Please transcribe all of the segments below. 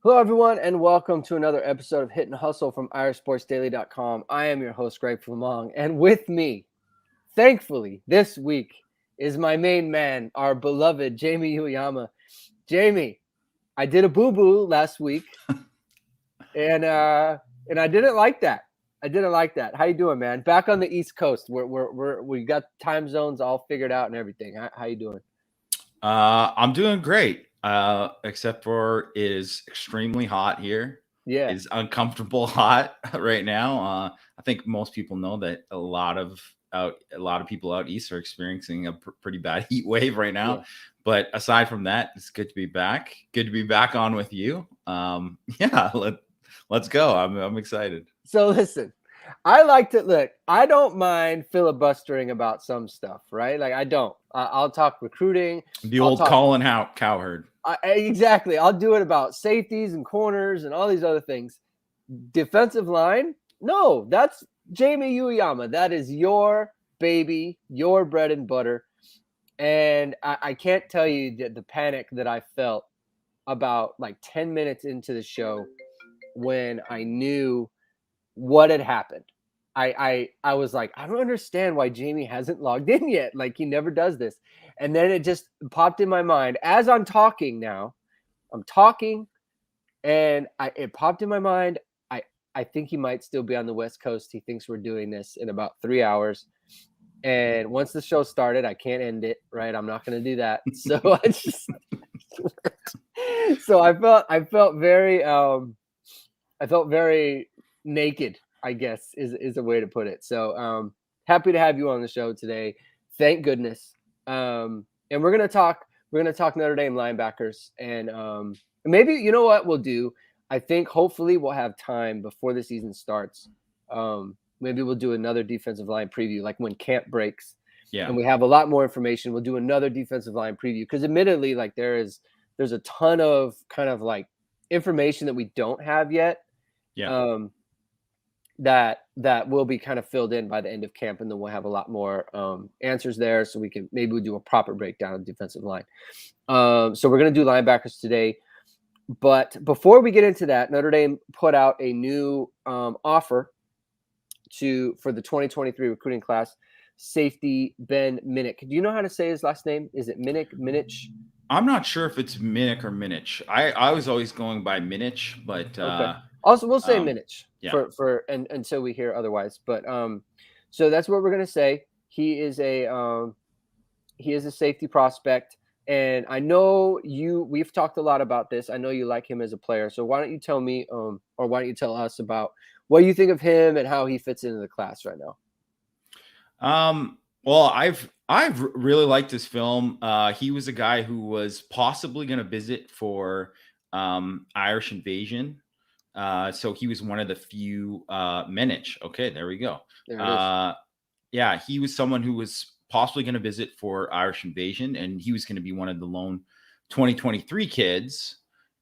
Hello, everyone, and welcome to another episode of Hit and Hustle from IrishSportsDaily.com. I am your host, Greg Flamong, and with me, thankfully, this week is my main man, our beloved Jamie Uyama. Jamie, I did a boo-boo last week, and I didn't like that. How you doing, man? Back on the East Coast, we got time zones all figured out and everything. How you doing? I'm doing great. Except for it is extremely hot here. Yeah. It's uncomfortable hot right now. I think most people know that a lot of people out east are experiencing a pretty bad heat wave right now. Yeah. But aside from that, it's good to be back. Good to be back on with you. Yeah, let's go. I'm excited. So listen, I like to look. I don't mind filibustering about some stuff, right? Like I don't. I'll talk recruiting. The I'll old talk, Colin Cowherd. exactly. I'll do it about safeties and corners and all these other things. Defensive line, no, that's Jamie Uyama. That is your baby, your bread and butter. And I can't tell you the panic that I felt about like 10 minutes into the show when I knew what had happened. I was like, I don't understand why Jamie hasn't logged in yet. Like he never does this. And then it just popped in my mind as I'm talking now. I'm talking and it popped in my mind. I think he might still be on the West Coast. He thinks we're doing this in about 3 hours. And once the show started, I can't end it, right? I'm not going to do that. So I just so I felt very naked, I guess is a way to put it. So happy to have you on the show today. Thank goodness. And we're gonna talk Notre Dame linebackers, and maybe you know what we'll do. I think hopefully we'll have time before the season starts. Maybe we'll do another defensive line preview, like when camp breaks, and we have a lot more information. We'll do another defensive line preview because admittedly, like there's a ton of kind of like information that we don't have yet. Yeah. That will be kind of filled in by the end of camp, and then we'll have a lot more answers there, so we'll do a proper breakdown of the defensive line. So we're going to do linebackers today, but before we get into that, Notre Dame put out a new offer for the 2023 recruiting class. Safety Ben Minich. Do you know how to say his last name? Is it Minich? I'm not sure if it's Minich or Minich. I was always going by Minich, but okay. Also, we'll say Minich for until we hear otherwise. But so that's what we're gonna say. He is a safety prospect, and I know we've talked a lot about this. I know you like him as a player. So why don't you tell me, or why don't you tell us about what you think of him and how he fits into the class right now? Well, I've really liked this film. He was a guy who was possibly going to visit for Irish invasion. So he was one of the few Minich. Okay, there we go. There it is. Yeah, he was someone who was possibly going to visit for Irish invasion, and he was going to be one of the lone 2023 kids.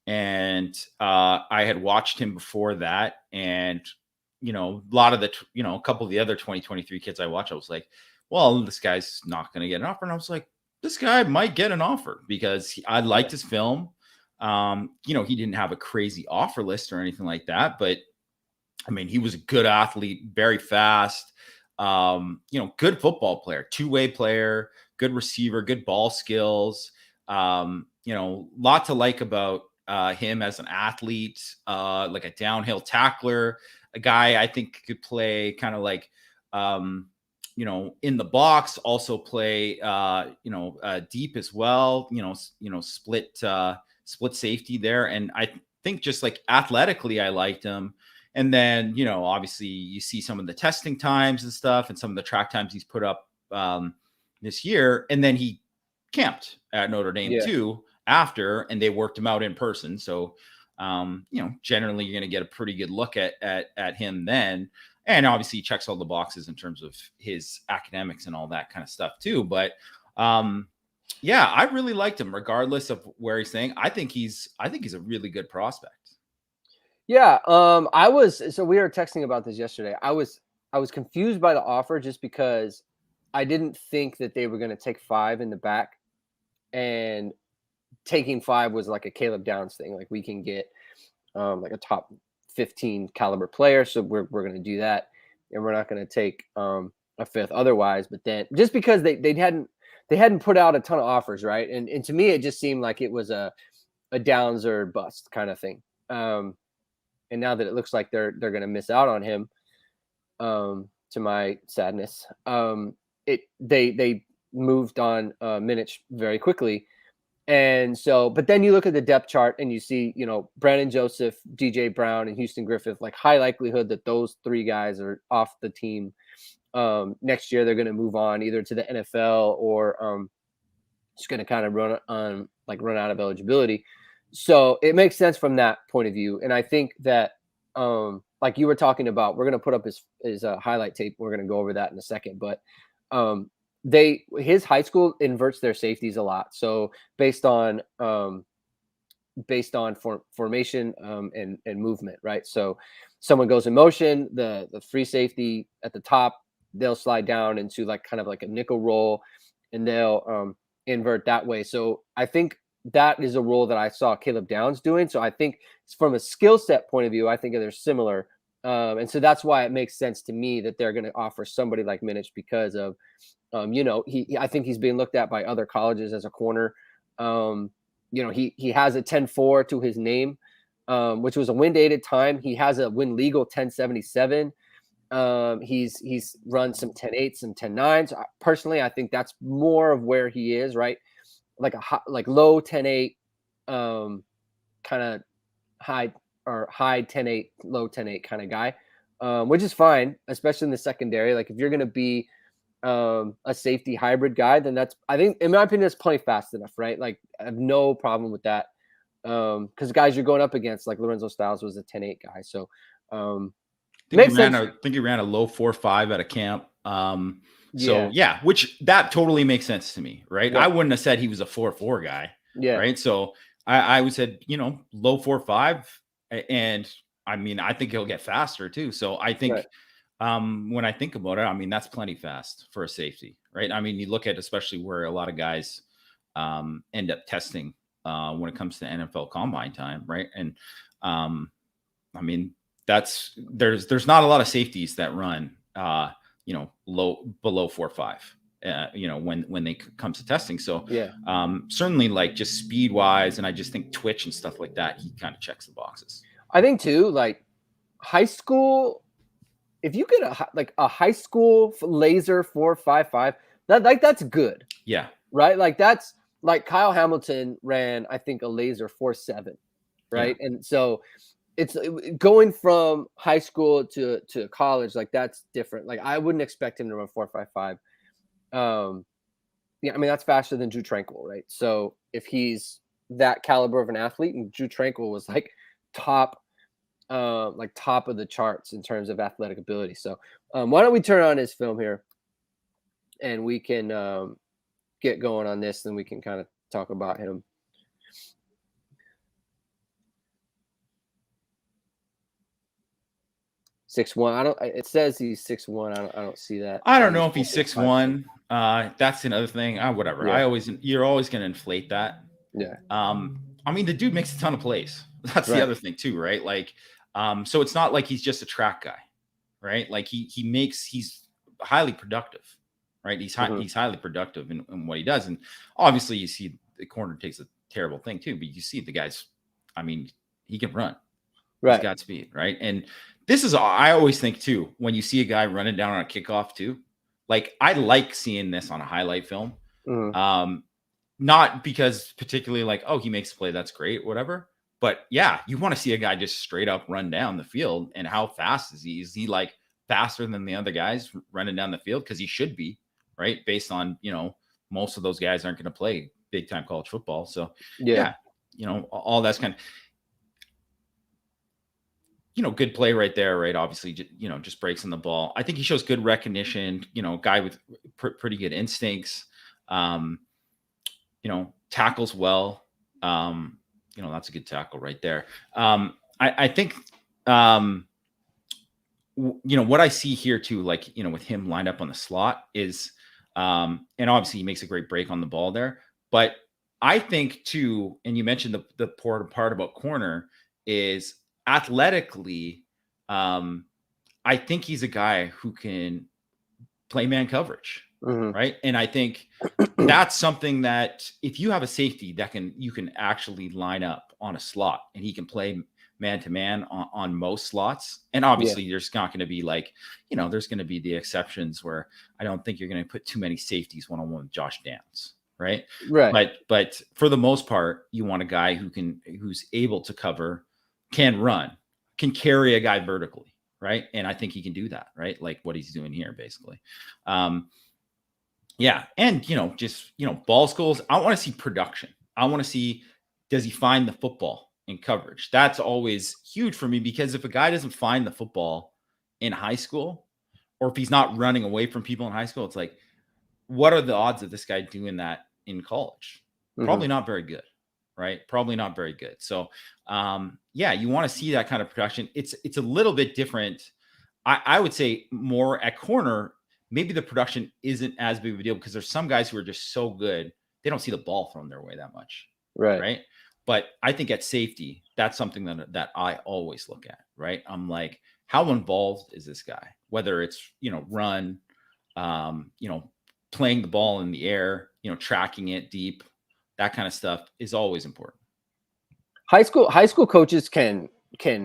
And I had watched him before that, and a lot of a couple of the other 2023 kids I watched, I was like, well, this guy's not going to get an offer. And I was like, this guy might get an offer because I liked his film. He didn't have a crazy offer list or anything like that, but I mean, he was a good athlete, very fast, good football player, two-way player, good receiver, good ball skills. Lot to like about him as an athlete, like a downhill tackler, a guy I think could play kind of like, in the box, also play, deep as well, split safety there. And I think just like athletically, I liked him. And then, obviously you see some of the testing times and stuff and some of the track times he's put up this year. And then he camped at Notre Dame too after, and they worked him out in person. So, generally you're going to get a pretty good look at him then. And obviously he checks all the boxes in terms of his academics and all that kind of stuff too. But I really liked him regardless of where he's staying. I think he's a really good prospect. Yeah. We were texting about this yesterday. I was confused by the offer just because I didn't think that they were going to take 5 in the back and taking 5 was like a Caleb Downs thing. Like we can get like a top 15 caliber player. So we're going to do that. And we're not going to take a 5th otherwise. But then just because they hadn't put out a ton of offers. Right. And to me, it just seemed like it was a Downs or bust kind of thing. And now that it looks like they're going to miss out on him, to my sadness, they moved on Minich very quickly. And so, but then you look at the depth chart and you see, Brandon Joseph, DJ Brown, and Houston Griffith, like high likelihood that those 3 guys are off the team. Next year, they're going to move on either to the NFL or just going to kind of run out of eligibility. So it makes sense from that point of view. And I think that, like you were talking about, we're going to put up his highlight tape. We're going to go over that in a second, but his high school inverts their safeties a lot. So based on formation and movement, right? So someone goes in motion, the free safety at the top, they'll slide down into like kind of like a nickel roll, and they'll invert that way. So I think that is a role that I saw Caleb Downs doing. So I think from a skill set point of view, I think they're similar. And so that's why it makes sense to me that they're going to offer somebody like Minich because of, I think he's being looked at by other colleges as a corner. He has a 10.4 to his name, which was a wind aided time. He has a win legal 10.77. He's run some 10.8s, some 10.9s. Personally, I think that's more of where he is, right? Like low 10.8, kind of high 10.8, low 10.8 kind of guy, which is fine, especially in the secondary. Like if you're going to be a safety hybrid guy, then I think, in my opinion, that's plenty fast enough, right? Like I have no problem with that. Because guys you're going up against, like Lorenzo Styles was a 10.8 guy. So I think he ran a low 4.5 at a camp. So yeah, which that totally makes sense to me, right? Yeah. I wouldn't have said he was a 4.4 guy. Yeah. Right. So I would said, low 4.5. And I mean, I think he'll get faster too. So I think, right. When I think about it, I mean, that's plenty fast for a safety, right? I mean, you look at especially where a lot of guys end up testing when it comes to NFL combine time, right? And I mean, there's not a lot of safeties that run below 4.5 when they comes to testing. So yeah, certainly like just speed wise, and I just think twitch and stuff like that, he kind of checks the boxes. I think too, like high school, if you get a high school laser 4.55, that's good. Yeah. Right. Like that's like Kyle Hamilton ran, I think, a laser 4.7. Right. Yeah. And so it's going from high school to college. Like that's different. Like I wouldn't expect him to run 4.55. Yeah. I mean, that's faster than Drew Tranquil. Right. So if he's that caliber of an athlete, and Drew Tranquil was like top of the charts in terms of athletic ability. So why don't we turn on his film here and we can get going on this, then we can kind of talk about him. It says he's 6'1". I don't see that. I don't know if he's 6'1". That's another thing. Whatever. Yeah. You're always going to inflate that. Yeah. I mean, the dude makes a ton of plays. That's right. The other thing too, right? Like, so it's not like he's just a track guy, right? Like he's highly productive, right? He's highly productive in what he does. And obviously you see the corner takes a terrible thing too, but you see the guys, I mean, he can run, right? He's got speed, right? And this is, I always think too, when you see a guy running down on a kickoff too, like I like seeing this on a highlight film. Mm-hmm. Not because particularly like, oh, he makes a play, that's great, whatever. But yeah, you want to see a guy just straight up run down the field. And how fast is he? Is he like faster than the other guys running down the field? Because he should be, right? Based on, most of those guys aren't going to play big time college football. So yeah, all that's kind of, good play right there, right? Obviously, just breaks on the ball. I think he shows good recognition, guy with pretty good instincts, tackles well. That's a good tackle right there. I think, what I see here too, like, with him lined up on the slot is, and obviously he makes a great break on the ball there, but I think too, and you mentioned the part about corner is athletically. I think he's a guy who can play man coverage, right? And I think that's something that if you have a safety that you can actually line up on a slot and he can play man to man on most slots. And obviously there's not going to be there's going to be the exceptions where I don't think you're going to put too many safeties one-on-one with Josh Downs. Right. But for the most part, you want a guy who's able to cover, can run, can carry a guy vertically. Right. And I think he can do that. Right. Like what he's doing here, basically. Yeah. And, just, ball skills. I want to see production. I want to see, does he find the football in coverage? That's always huge for me, because if a guy doesn't find the football in high school, or if he's not running away from people in high school, it's like, what are the odds of this guy doing that in college? Probably not very good. Right. Probably not very good. So, you want to see that kind of production. It's a little bit different. I would say more at corner, maybe the production isn't as big of a deal because there's some guys who are just so good, they don't see the ball thrown their way that much. Right. But I think at safety, that's something that I always look at. Right. I'm like, how involved is this guy? Whether it's, run, playing the ball in the air, tracking it deep, that kind of stuff is always important. High school coaches can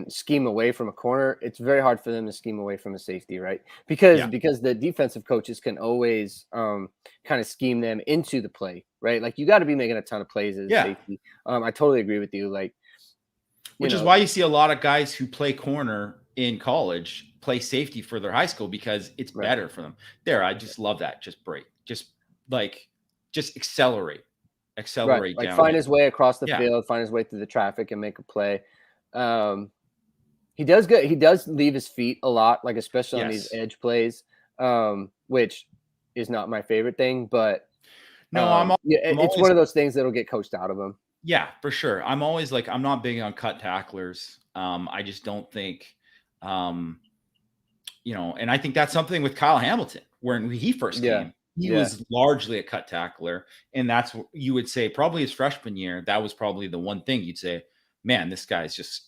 scheme away from a corner. It's very hard for them to scheme away from a safety, right? Because the defensive coaches can always kind of scheme them into the play, right? Like you got to be making a ton of plays as a safety. I totally agree with you. Like, which is why you see a lot of guys who play corner in college play safety for their high school, because it's better for them. I just love that. Just break, just accelerate. Like down, find his way across the field, find his way through the traffic and make a play. He does good. He does leave his feet a lot, like especially on these edge plays, which is not my favorite thing, but it's one of those things that'll get coached out of him. Yeah, for sure. I'm always like, I'm not big on cut tacklers. I just don't think, and I think that's something with Kyle Hamilton when he first came. He was largely a cut tackler, and that's what you would say probably his freshman year. That was probably the one thing you'd say, man, is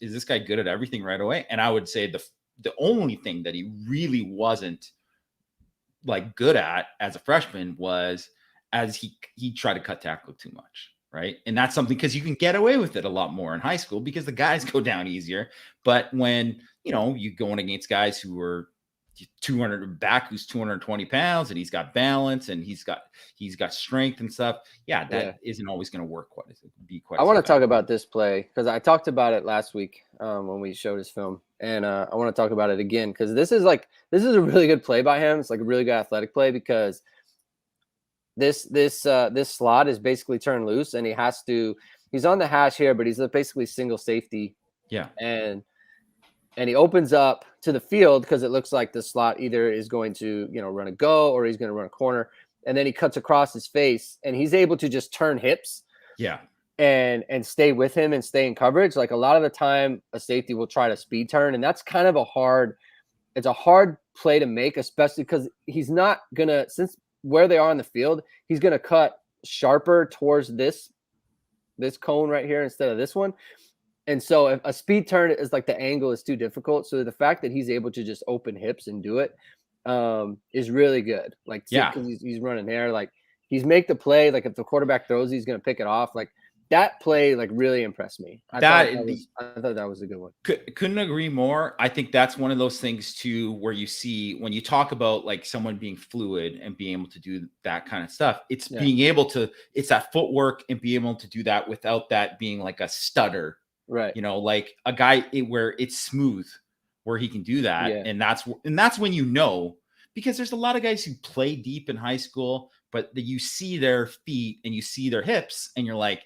this guy good at everything right away? And I would say the only thing that he really wasn't like good at as a freshman was as he tried to cut tackle too much. Right. And that's something, because you can get away with it a lot more in high school because the guys go down easier. But when, you're going against guys who are 200 back, who's 220 pounds, and he's got balance and he's got strength and stuff. That isn't always going to work quite. I want to talk about this play because I talked about it last week when we showed his film, and I want to talk about it again because this is a really good play by him. It's like a really good athletic play because this slot is basically turned loose, and he's on the hash here, but he's basically single safety. Yeah, and he opens up to the field because it looks like the slot either is going to, run a go or he's going to run a corner. And then he cuts across his face and he's able to just turn hips. Yeah. And stay with him and stay in coverage. Like a lot of the time a safety will try to speed turn. And that's kind of a hard play to make, especially because he's not going to, since where they are on the field, he's going to cut sharper towards this cone right here instead of this one. And so if a speed turn is like the angle is too difficult. So the fact that he's able to just open hips and do it is really good. Like, because he's running there, like he's make the play. Like if the quarterback throws, he's going to pick it off. Like that play, like really impressed me. I thought that was a good one. Couldn't agree more. I think that's one of those things too, where you see when you talk about like someone being fluid and being able to do that kind of stuff, it's being able to, it's that footwork and be able to do that without that being like a stutter. Right. Like a guy where it's smooth, where he can do that. Yeah. And that's when because there's a lot of guys who play deep in high school, but you see their feet and you see their hips and you're like,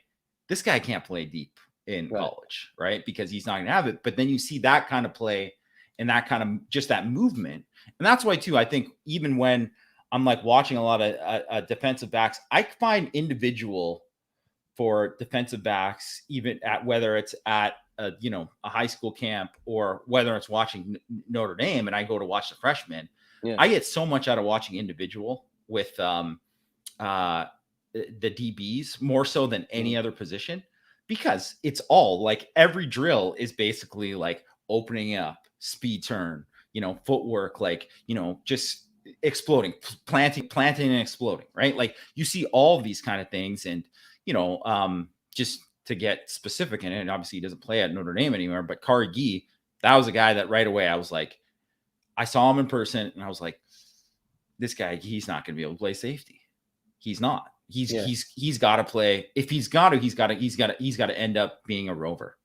this guy can't play deep in college, right? Because he's not going to have it. But then you see that kind of play and that kind of just that movement. And that's why too, I think even when I'm like watching a lot of defensive backs, I find individual for defensive backs, even at whether it's at a high school camp or whether it's watching Notre Dame and I go to watch the freshmen, I get so much out of watching individual with the DBs more so than any other position, because it's all like every drill is basically like opening up, speed turn, footwork, like, just exploding, planting and exploding, right? Like you see all of these kind of things. And, just to get specific in it, obviously he doesn't play at Notre Dame anymore, but Kari Gee, that was a guy that right away I was like, I saw him in person and I was like, this guy, he's not going to be able to play safety. He's not. He's got to play. If he's got to end up being a rover,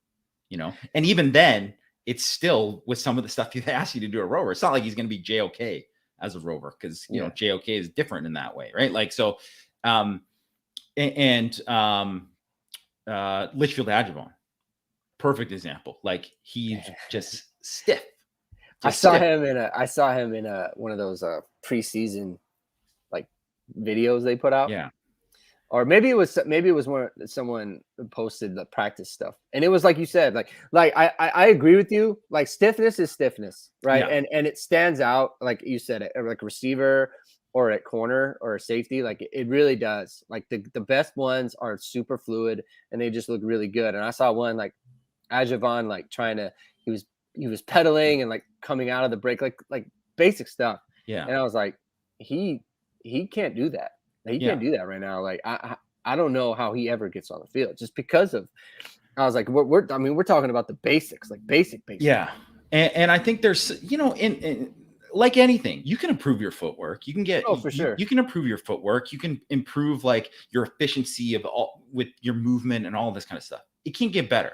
And even then, it's still with some of the stuff they ask you to do a rover. It's not like he's going to be JOK as a rover, because JOK is different in that way, right? Like so, Litchfield Adjuvon, perfect example. Like he's just stiff. I saw him in a one of those preseason like videos they put out. Yeah. Or maybe it was someone posted the practice stuff, and it was like you said, like I agree with you. Like stiffness is stiffness, right? Yeah. And it stands out, like you said, like receiver or at corner or safety, like it really does. Like the best ones are super fluid and they just look really good. And I saw one like Adjuvon, like he was pedaling and like coming out of the break, like basic stuff. Yeah. And I was like, he can't do that. He can't do that right now. Like I don't know how he ever gets on the field, just because of. I was like, we're talking about the basics, like basic. Yeah, and I think there's in like anything, you can improve your footwork. You can get for sure. You can improve your footwork. You can improve like your efficiency of all with your movement and all this kind of stuff. It can get better,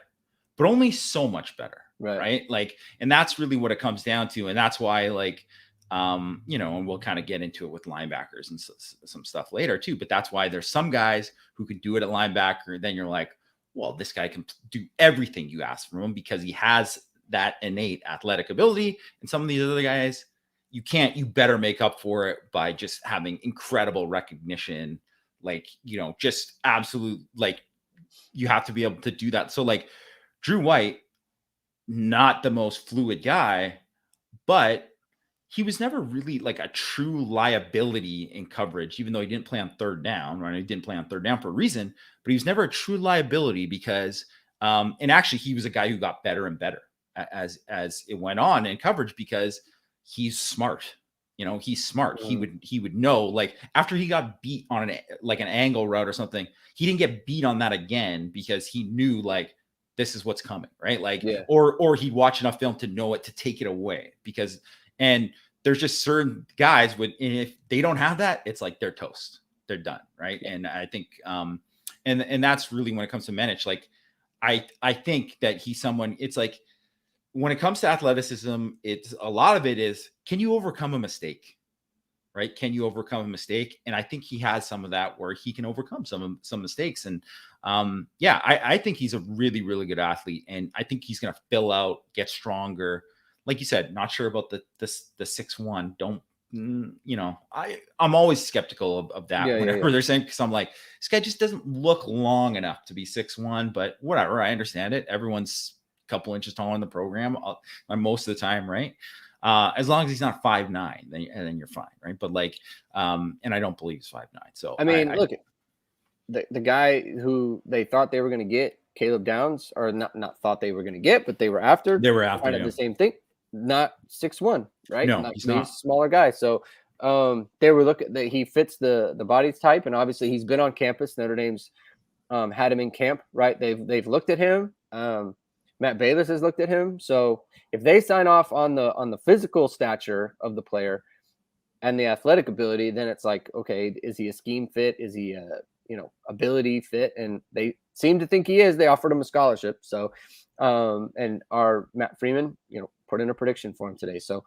but only so much better, right? Like, and that's really what it comes down to, and that's why like. And we'll kind of get into it with linebackers and some stuff later too. But that's why there's some guys who can do it at linebacker. Then you're like, well, this guy can do everything you ask from him because he has that innate athletic ability. And some of these other guys, you better make up for it by just having incredible recognition. Like, just absolute, like you have to be able to do that. So like Drew White, not the most fluid guy, but he was never really like a true liability in coverage, even though he didn't play on third down, right? He didn't play on third down for a reason, but he was never a true liability because, and actually he was a guy who got better and better as it went on in coverage because he's smart. He's smart. Mm. He would know, like after he got beat on an angle route or something, he didn't get beat on that again because he knew like, this is what's coming, right? Like, or he'd watch enough film to know it, to take it away and there's just certain guys if they don't have that, it's like they're toast, they're done. Right. And I think, and that's really when it comes to Minich, like, I think that he's someone, it's like, when it comes to athleticism, it's a lot of it is, can you overcome a mistake? Right. Can you overcome a mistake? And I think he has some of that where he can overcome some mistakes. And I think he's a really, really good athlete. And I think he's going to fill out, get stronger. Like you said, not sure about the 6'1". Don't, I'm always skeptical of that whenever they're saying, because I'm like, this guy just doesn't look long enough to be 6'1", but whatever. I understand it. Everyone's a couple inches taller in the program most of the time, right? As long as he's not 5'9", then you're fine, right? But like, and I don't believe he's 5'9". So I mean, look, the guy who they thought they were going to get, Caleb Downs, or not thought they were going to get, but they were after. They were after the same thing. Not 6'1", right? No, he's not. He's a smaller guy. So they were looking that he fits the body type, and obviously he's been on campus. Notre Dame's had him in camp, right? They've looked at him. Matt Balis has looked at him. So if they sign off on the physical stature of the player and the athletic ability, then it's like, okay, is he a scheme fit? Is he a ability fit? And they seem to think he is. They offered him a scholarship. So and our Matt Freeman, put in a prediction for him today. So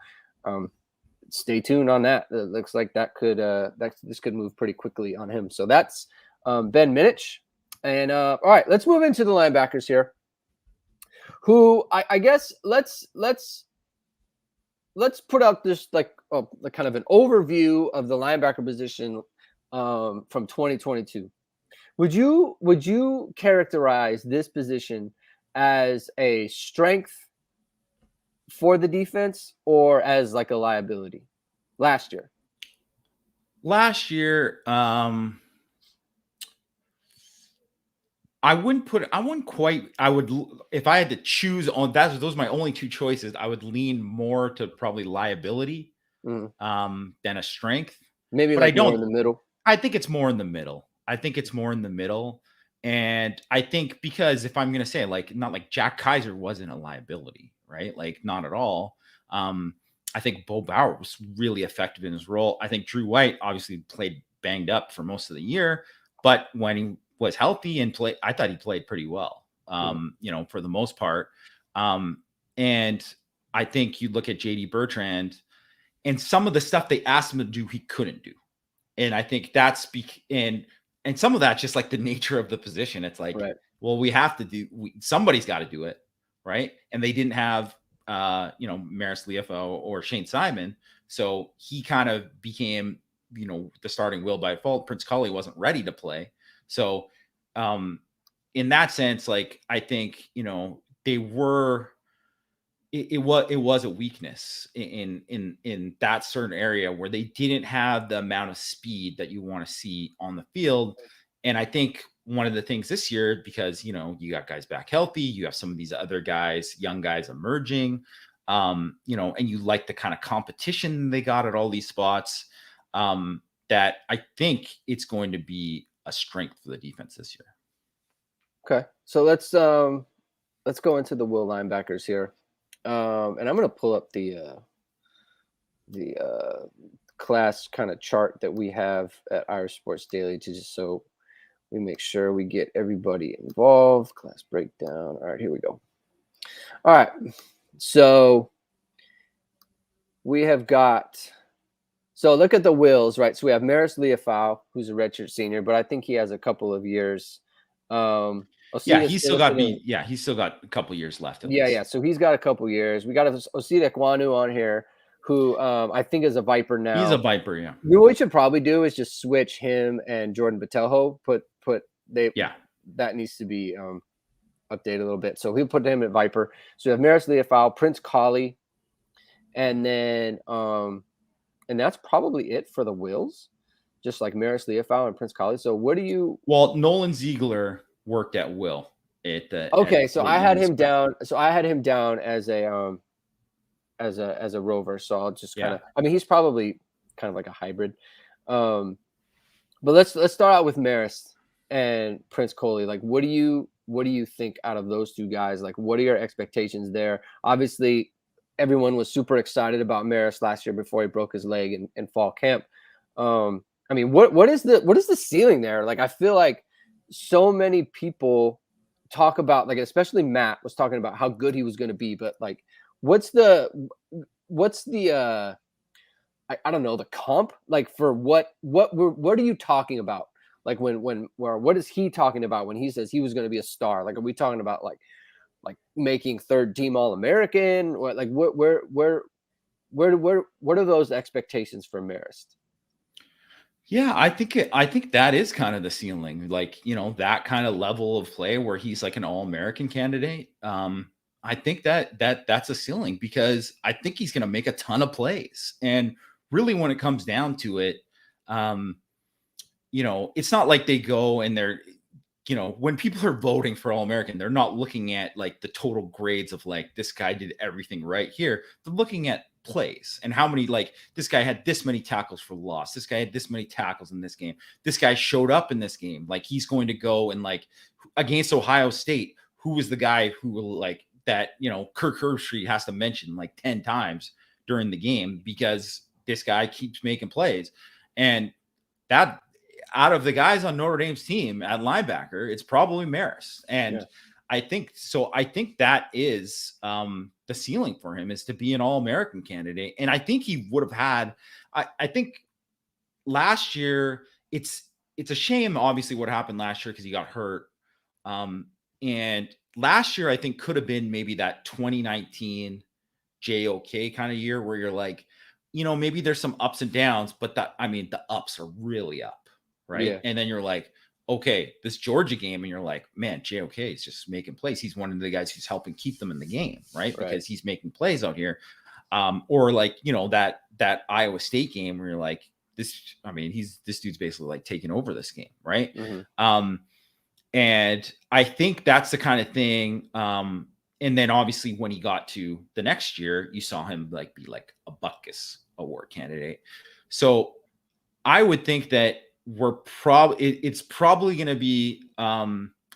stay tuned on that. It looks like this could move pretty quickly on him. So that's Ben Minich. And all right, let's move into the linebackers here. Who I guess let's put out this like kind of an overview of the linebacker position from 2022. Would you characterize this position as a strength for the defense or as like a liability last year? Last year, I wouldn't quite, if I had to choose on those are my only two choices, I would lean more to probably liability Mm. than a strength. Maybe But like more in the middle. I think it's more in the middle. And I think because if I'm going to say like, not like Jack Kaiser wasn't a liability, right? Like not at all. I think Bo Bauer was really effective in his role. I think Drew White obviously played banged up for most of the year, but when he was healthy and played, I thought he played pretty well, for the most part. And I think you look at JD Bertrand and some of the stuff they asked him to do, he couldn't do. And I think that's and some of that's just like the nature of the position. It's like, right. well, we have to somebody's got to do it. Right. And they didn't have, Maris Liufau or Shane Simon. So he kind of became, the starting will by default. Prince Collie wasn't ready to play. So in that sense, like, I think, they were, it was a weakness in that certain area where they didn't have the amount of speed that you want to see on the field. And I think one of the things this year, because you got guys back healthy, you have some of these other guys, young guys emerging, and you like the kind of competition they got at all these spots, that I think it's going to be a strength for the defense this year. Okay, so let's go into the will linebackers here. And I'm going to pull up the class kind of chart that we have at Irish Sports Daily, to just so we make sure we get everybody involved. Class breakdown. All right, here we go. All right, so we have got. So look at the wills, right? So we have Maris Liufau, who's a redshirt senior, but I think he has a couple of years. He's still got a couple years left. Yeah. So he's got a couple years. We got Osita Kwanu on here, who I think is a Viper now. He's a Viper, yeah. What we should probably do is just switch him and Jordan Botelho. That needs to be updated a little bit. So he'll put him at Viper. So we have Maris Liufau, Prince Collie, and then and that's probably it for the wills. Just like Maris Liufau and Prince Collie. So what do you? Well, Nolan Ziegler worked at will at the. Okay, so I had him down. So I had him down as a rover. So I'll just kind of. I mean, he's probably kind of like a hybrid. But let's start out with Maris and Prince Collie. Like, what do you think out of those two guys? Like, what are your expectations there? Obviously, everyone was super excited about Maris last year before he broke his leg in fall camp. I mean, what is the ceiling there? Like, I feel like so many people talk about, like, especially Matt was talking about how good he was going to be, but like, what's the I don't know, the comp, like, for what are you talking about? Like what is he talking about when he says he was going to be a star? Like, are we talking about like making third team All-American, or like what are those expectations for Marist? Yeah, I think that is kind of the ceiling, like, that kind of level of play where he's like an All-American candidate. I think that's a ceiling, because I think he's going to make a ton of plays. And really, when it comes down to it, it's not like they go and they're, when people are voting for All-American, they're not looking at like the total grades of like, this guy did everything right here. They're looking at plays and how many, like, this guy had this many tackles for loss. This guy had this many tackles in this game. This guy showed up in this game. Like, he's going to go and, like, against Ohio State, who was the guy who will, like, that, Kirk Herbstreit has to mention like 10 times during the game, because this guy keeps making plays. And that, out of the guys on Notre Dame's team at linebacker, it's probably Maris. And yeah. I think that is the ceiling for him, is to be an All-American candidate. And I think he would have had, I think last year, it's a shame, obviously, what happened last year, because he got hurt. And last year, I think, could have been maybe that 2019 JOK kind of year where you're like, maybe there's some ups and downs, but the ups are really up. Right. Yeah. And then you're like, okay, this Georgia game, and you're like, man, JOK is just making plays. He's one of the guys who's helping keep them in the game, right? Because he's making plays out here. Or like, that Iowa State game where you're like, this dude's basically like taking over this game, right? Mm-hmm. And I think that's the kind of thing. And then obviously when he got to the next year, you saw him like be like a Butkus Award candidate. So I would think that it's probably going to be,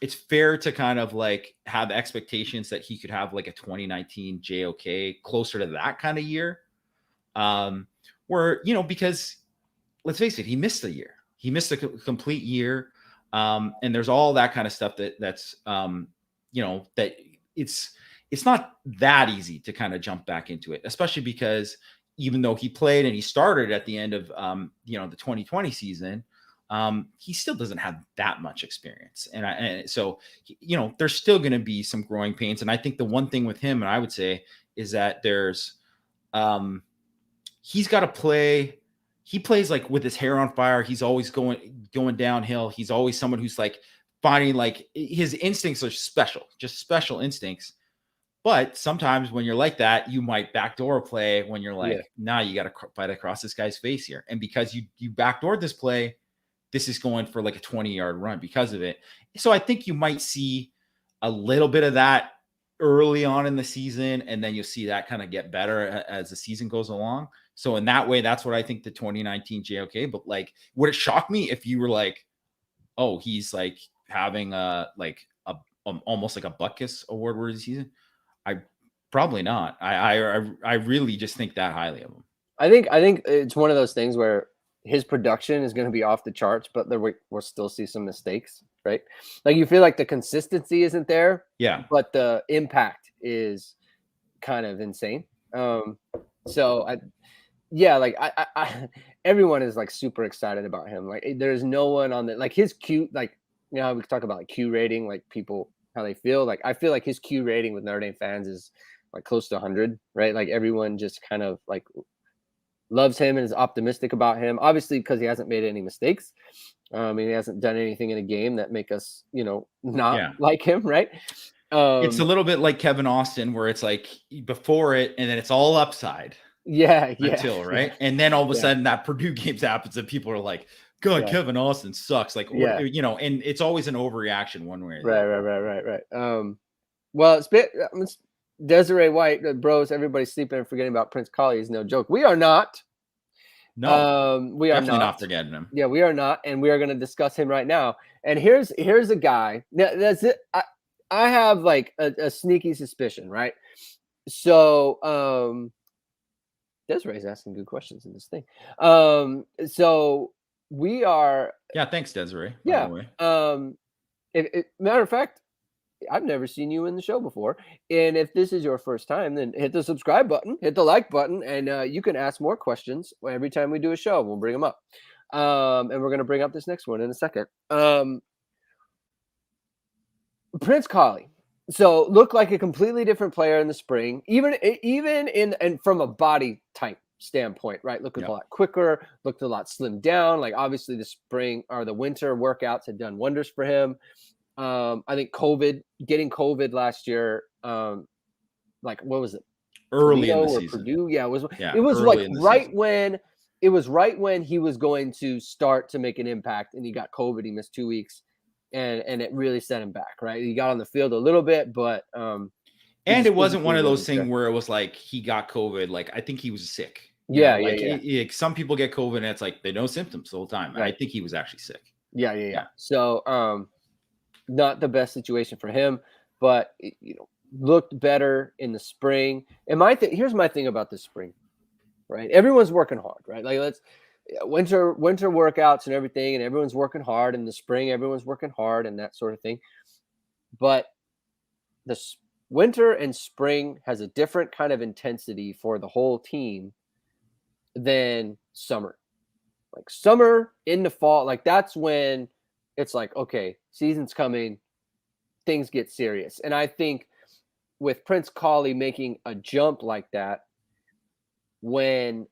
it's fair to kind of like have expectations that he could have like a 2019 JOK closer to that kind of year. Where, you know, because let's face it, he missed a year. He missed a complete year. And there's all that kind of stuff that's you know, that it's not that easy to kind of jump back into it, especially because even though he played and he started at the end of you know, the 2020 season, he still doesn't have that much experience. And so, you know, there's still going to be some growing pains. And I think the one thing with him, and I would say, is that there's he's got to play. He plays like with his hair on fire. He's always going downhill. He's always someone who's like finding, like, his instincts are special, just special instincts. But sometimes when you're like that, you might backdoor a play when you're like, nah, you got to fight across this guy's face here. And because you backdoored this play, this is going for like a 20-yard run because of it. So I think you might see a little bit of that early on in the season, and then you'll see that kind of get better as the season goes along. So in that way, that's what I think the 2019 JOK. But like, would it shock me if you were like, oh, he's like having almost like a Butkus Award worthy season? I probably not. I really just think that highly of him. I think it's one of those things where his production is going to be off the charts, but we'll still see some mistakes, right? Like, you feel like the consistency isn't there, but the impact is kind of insane. So everyone is like super excited about him. Like, there's no one on the, like, his Q, like, you know, we talk about like Q rating, like people, how they feel. Like, I feel like his Q rating with Notre Dame fans is like close to 100, right? Like, everyone just kind of like loves him and is optimistic about him, obviously, because he hasn't made any mistakes. He hasn't done anything in a game that make us, you know, not like him, right? It's a little bit like Kevin Austin, where it's like before it, and then it's all upside. Until right, and then all of a sudden that Purdue game happens, and people are like, "God, Kevin Austin sucks." Like, you know, and it's always an overreaction one way or the other. Right. Well, it's Desiree White, bros, everybody's sleeping and forgetting about Prince Collie is no joke. We are not. No, we are not forgetting him. Yeah, we are not, and we are going to discuss him right now. And here's a guy. That's it. I have like a sneaky suspicion, right? So Desiree's asking good questions in this thing. So we are. Yeah, thanks, Desiree. Yeah. Matter of fact, I've never seen you in the show before. And if this is your first time, then hit the subscribe button, hit the like button, and you can ask more questions every time we do a show. We'll bring them up. And we're going to bring up this next one in a second. Prince Collie. So looked like a completely different player in the spring, even in and from a body type standpoint, right? Looked a lot quicker, looked a lot slimmed down. Like, obviously the spring or the winter workouts had done wonders for him. I think getting COVID last year, like, what was it? Early in the season. Purdue? Yeah, it was like right when he was going to start to make an impact, and he got COVID. He missed 2 weeks, and it really set him back, right? He got on the field a little bit, but and it wasn't one of those things where it was like he got COVID. Like, I think he was sick. Some people get COVID and it's like they no symptoms the whole time. Right. I think he was actually sick. Yeah. So not the best situation for him, but you know, looked better in the spring. And here's my thing about this spring, right? Everyone's working hard, right? Like, winter workouts and everything, and everyone's working hard. In the spring, everyone's working hard and that sort of thing. But the winter and spring has a different kind of intensity for the whole team than summer. Like, summer into fall, like, that's when it's like, okay, season's coming, things get serious. And I think with Prince Collie making a jump like that, when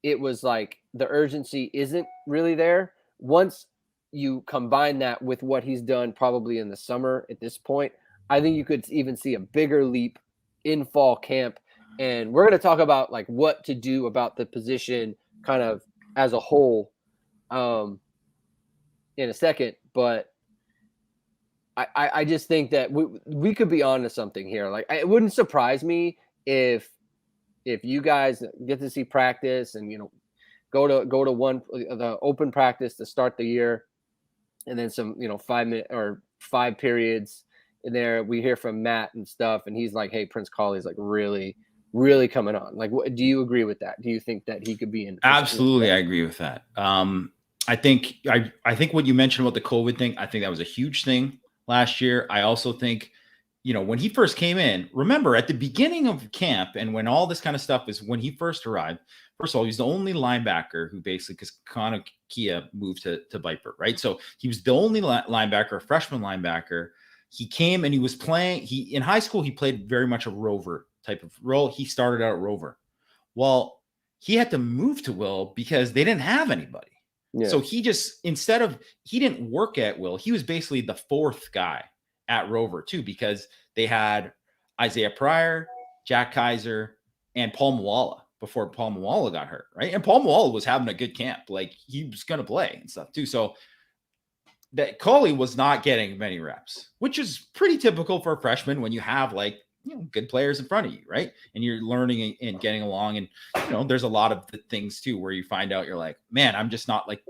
it was like the urgency isn't really there, once you combine that with what he's done probably in the summer at this point, I think you could even see a bigger leap in fall camp. And we're going to talk about like what to do about the position kind of as a whole in a second. But I just think that we could be on to something here. Like, it wouldn't surprise me if you guys get to see practice and, go to one the open practice to start the year, and then some, 5 minute or 5 periods in there, we hear from Matt and stuff, and he's like, hey, Prince Collie is like really, really coming on. Like, do you agree with that? Do you think that he could be in? Absolutely, I agree with that. I think what you mentioned about the COVID thing, I think that was a huge thing last year. I also think, when he first came in, remember at the beginning of camp and when all this kind of stuff is when he first arrived, first of all, he's the only linebacker who basically, because Connor Kia moved to Viper, right? So he was the only linebacker, a freshman linebacker. He came and he was playing, in high school, he played very much a rover type of role. He started out rover. Well, he had to move to Will because they didn't have anybody. Yeah. So he just, he didn't work at Will. He was basically the fourth guy at Rover too, because they had Isaiah Pryor, Jack Kaiser, and Paul Mwala before Paul Mwala got hurt, right? And Paul Mwala was having a good camp. Like, he was going to play and stuff too. So that Collie was not getting many reps, which is pretty typical for a freshman when you have like, good players in front of you, right? And you're learning and getting along. And, there's a lot of the things too, where you find out you're like, man, I'm just not like,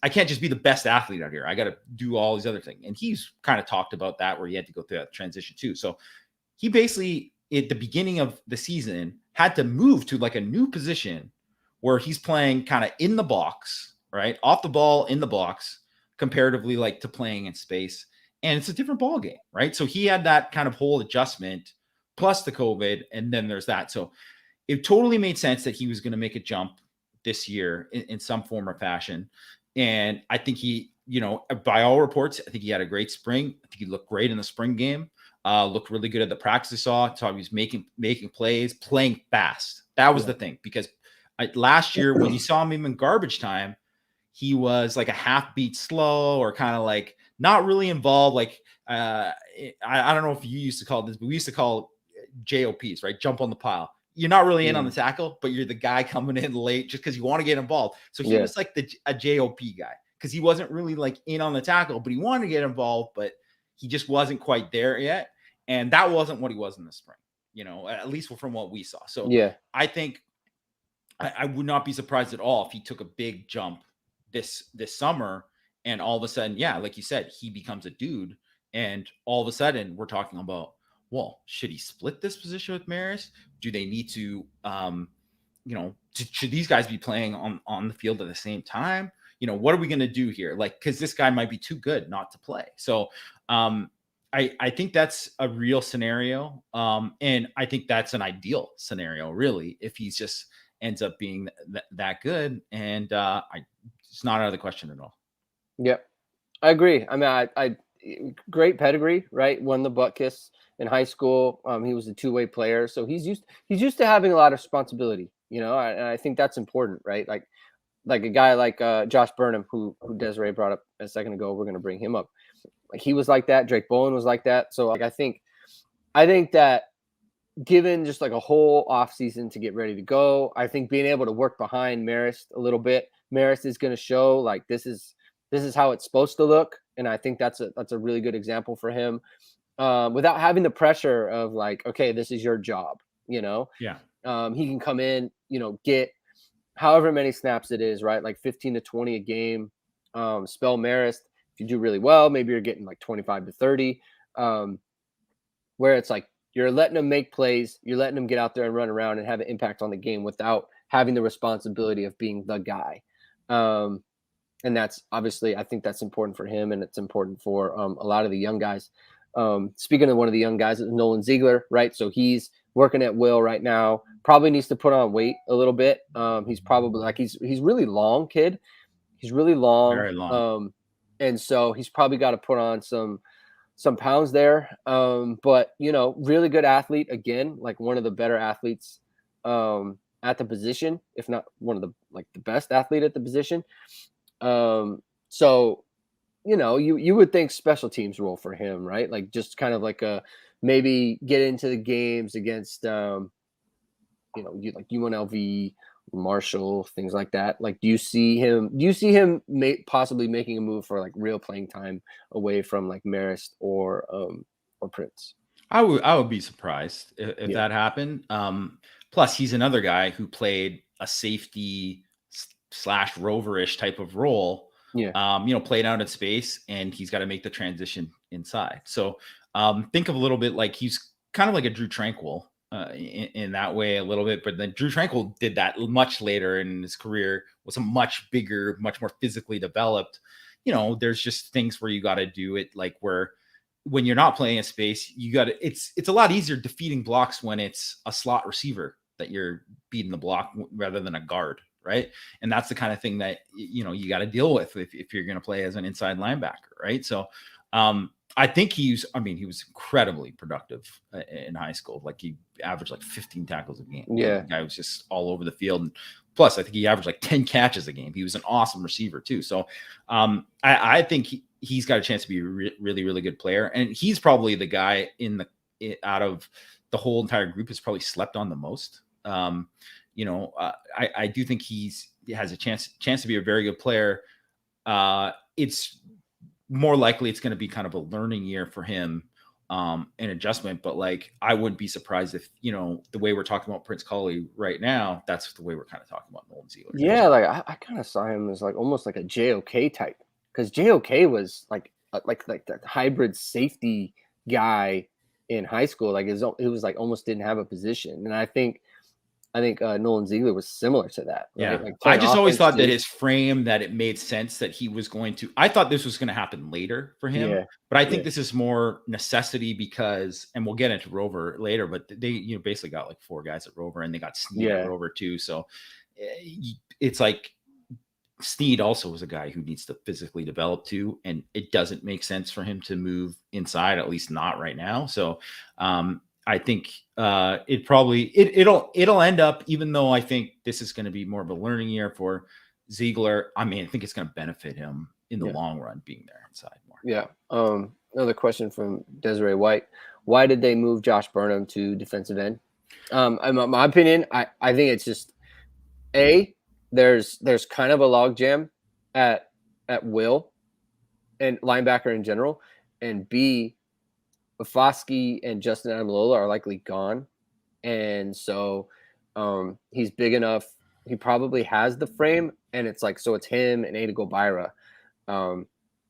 I can't just be the best athlete out here. I got to do all these other things. And he's kind of talked about that, where he had to go through that transition too. So he basically, at the beginning of the season, had to move to like a new position where he's playing kind of in the box, right? Off the ball, in the box, comparatively like to playing in space. And it's a different ball game, right? So he had that kind of whole adjustment plus the COVID, and then there's that. So it totally made sense that he was going to make a jump this year in some form or fashion. And I think he, by all reports, I think he had a great spring. I think he looked great in the spring game. Looked really good at the practice I saw. So he was making plays, playing fast. That was the thing, because last year when you saw him in garbage time, he was like a half beat slow, or kind of like not really involved. Like, I don't know if you used to call this, but we used to call JOPs, right? Jump on the pile. You're not really in on the tackle, but you're the guy coming in late just because you want to get involved. So he was like a JOP guy, because he wasn't really like in on the tackle, but he wanted to get involved, but he just wasn't quite there yet. And that wasn't what he was in the spring, at least from what we saw. So I think I would not be surprised at all if he took a big jump this summer, and all of a sudden, like you said, he becomes a dude, and all of a sudden we're talking about, well, should he split this position with Maris? Do they need to, should these guys be playing on the field at the same time? What are we going to do here? Like, because this guy might be too good not to play. So I think that's a real scenario. And I think that's an ideal scenario, really, if he's just ends up being that good. And it's not out of the question at all. Yep, I agree. I mean, I great pedigree, right? Won the butt kiss in high school. He was a two-way player, so he's used to having a lot of responsibility, and I think that's important, right? Like a guy like Josh Burnham, who Desiree brought up a second ago. We're going to bring him up. Like, he was like that. Drake Bowen was like that. So like, I think that given just like a whole off season to get ready to go, I think being able to work behind Marist a little bit, Marist is going to show like this is how it's supposed to look, and I think that's a really good example for him, without having the pressure of like, okay, this is your job, He can come in, get however many snaps it is, right? Like 15 to 20 a game. Spell Marist. If you do really well, maybe you're getting like 25 to 30, where it's like you're letting them make plays, you're letting them get out there and run around and have an impact on the game without having the responsibility of being the guy. And that's obviously, I think that's important for him, and it's important for a lot of the young guys. Speaking of one of the young guys, it's Nolan Ziegler, right? So he's working at Will right now. Probably needs to put on weight a little bit. He's probably like he's really long, kid. He's really long. Very long. And so he's probably got to put on some pounds there. But really good athlete, again, like one of the better athletes at the position, if not one of the best athlete at the position. So, you would think special teams role for him, right? Like just kind of like maybe get into the games against, like UNLV, Marshall, things like that. Like, do you see him possibly making a move for like real playing time away from like Marist or Prince? I would be surprised if that happened. Plus, he's another guy who played a safety slash roverish type of role. Yeah. Played out in space, and he's got to make the transition inside. So think of a little bit like he's kind of like a Drew Tranquil in that way a little bit. But then Drew Tranquil did that much later in his career, was a much bigger, much more physically developed. There's just things where you got to do it like where when you're not playing a space, you got to, it's a lot easier defeating blocks when it's a slot receiver that you're beating the block rather than a guard. Right. And that's the kind of thing that, you got to deal with if you're going to play as an inside linebacker. Right. So I think he was incredibly productive in high school. Like he averaged like 15 tackles a game. Yeah. The guy was just all over the field. And plus, I think he averaged like 10 catches a game. He was an awesome receiver too. So I think he's got a chance to be a really, really good player. And he's probably the guy out of the whole entire group has probably slept on the most. I do think he has a chance to be a very good player. It's more likely it's going to be kind of a learning year for him, an adjustment. But like, I wouldn't be surprised if, the way we're talking about Prince Collie right now, that's the way we're kind of talking about Nolan Ziegler. Yeah. Like I kind of saw him as like almost like a JOK type, because JOK was like that hybrid safety guy in high school. Like it was like almost didn't have a position. And I think Nolan Ziegler was similar to that. Right? Yeah. Like I just always thought that his frame, that it made sense that he was going to, I thought this was going to happen later for him, but I think this is more necessity because, and we'll get into Rover later, but they, basically got like 4 guys at Rover and they got Sneed at Rover too. So it's like Sneed also was a guy who needs to physically develop too. And it doesn't make sense for him to move inside, at least not right now. So, I think it'll end up, even though I think this is going to be more of a learning year for Ziegler. I mean, I think it's going to benefit him in the long run being there inside more. Yeah. Another question from Desiree White: why did they move Josh Burnham to defensive end? In my opinion, I think it's just there's kind of a logjam at will and linebacker in general, and B, Foskey and Justin Adamilola are likely gone. And so he's big enough. He probably has the frame, and it's like, so it's him and Ada Gobira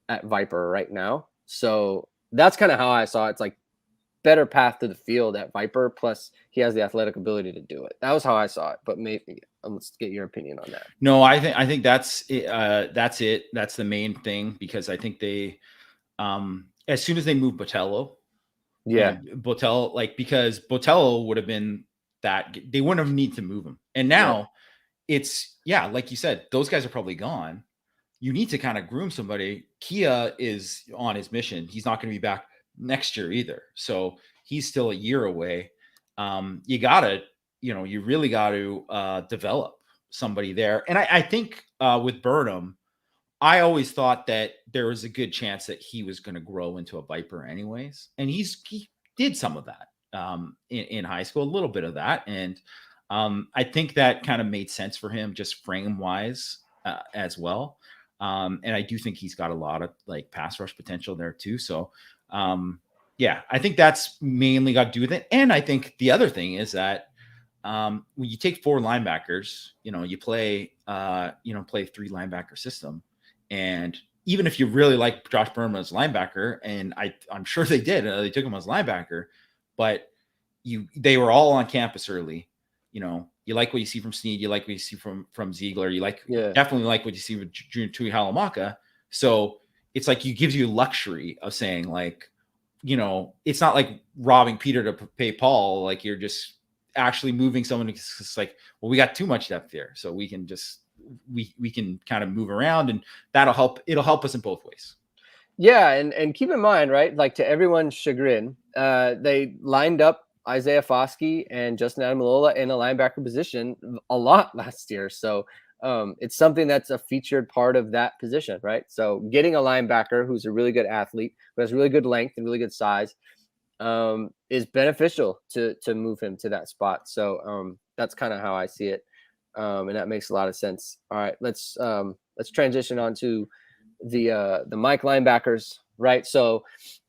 at Viper right now. So that's kind of how I saw it. It's like better path to the field at Viper, plus he has the athletic ability to do it. That was how I saw it, but maybe let's get your opinion on that. No, I think that's it. That's the main thing, because I think they, as soon as they move Botello, because Botello would have been that, they wouldn't have need to move him. And now it's, like you said, those guys are probably gone. You need to kind of groom somebody. Kia is on his mission. He's not going to be back next year either. So he's still a year away. You really got to develop somebody there. And I think with Burnham, I always thought that there was a good chance that he was going to grow into a Viper anyways. And he did some of that in high school, a little bit of that. And I think that kind of made sense for him just frame wise as well. And I do think he's got a lot of like pass rush potential there too. So I think that's mainly got to do with it. And I think the other thing is that when you take 4 linebackers, you play 3 linebacker system. And even if you really like Josh Burnham as linebacker, and I'm sure they did, they took him as linebacker, but they were all on campus early. You like what you see from Sneed, you like what you see from Ziegler, definitely like what you see with Junior Tui Halamaka. So it's like, it gives you luxury of saying like, it's not like robbing Peter to pay Paul. Like you're just actually moving someone. It's like, well, we got too much depth there, so we can just we can kind of move around, and that'll help. It'll help us in both ways. Yeah, and keep in mind, right? Like, to everyone's chagrin, they lined up Isaiah Foskey and Justin Adamilola in a linebacker position a lot last year. So it's something that's a featured part of that position, right? So getting a linebacker who's a really good athlete, who has really good length and really good size, is beneficial to move him to that spot. So That's kind of how I see it. And that makes a lot of sense. All right, let's transition on to the Mike linebackers, right? So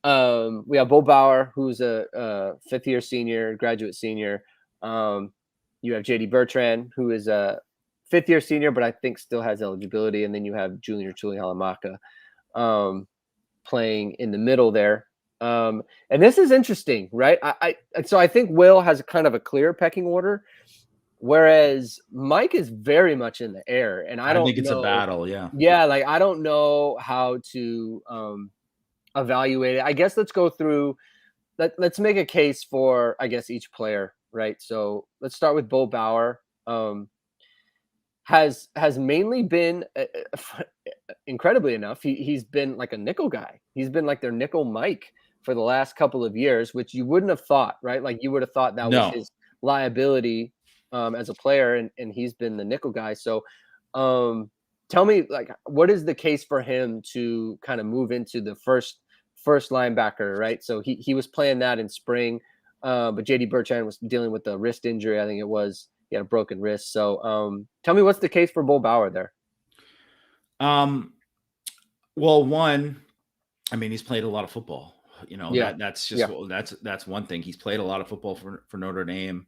we have Bo Bauer, who's a fifth-year senior, graduate senior. You have JD Bertrand, who is a fifth-year senior, but I think still has eligibility. And then you have Junior Tuli Halamaka playing in the middle there. And this is interesting, right? So I think Will has a kind of a clear pecking order, whereas Mike is very much in the air. And I don't think it's know, a battle. Yeah. Yeah, like I don't know how to evaluate it. I guess let's go through. Let's make a case for, I guess, each player, right? So let's start with Bo Bauer. Has mainly been, incredibly enough, he's been like a nickel guy. He's been like their nickel Mike for the last couple of years, which you wouldn't have thought, right? Like you would have thought that was his liability as a player, and he's been the nickel guy. So tell me, like, what is the case for him to kind of move into the first linebacker, right? So he was playing that in spring, but JD Bertrand was dealing with a wrist injury, I think it was. He had a broken wrist. So tell me, what's the case for Bo Bauer there? Well, one, I mean, he's played a lot of football. You know, that's just that's one thing. He's played a lot of football for Notre Dame.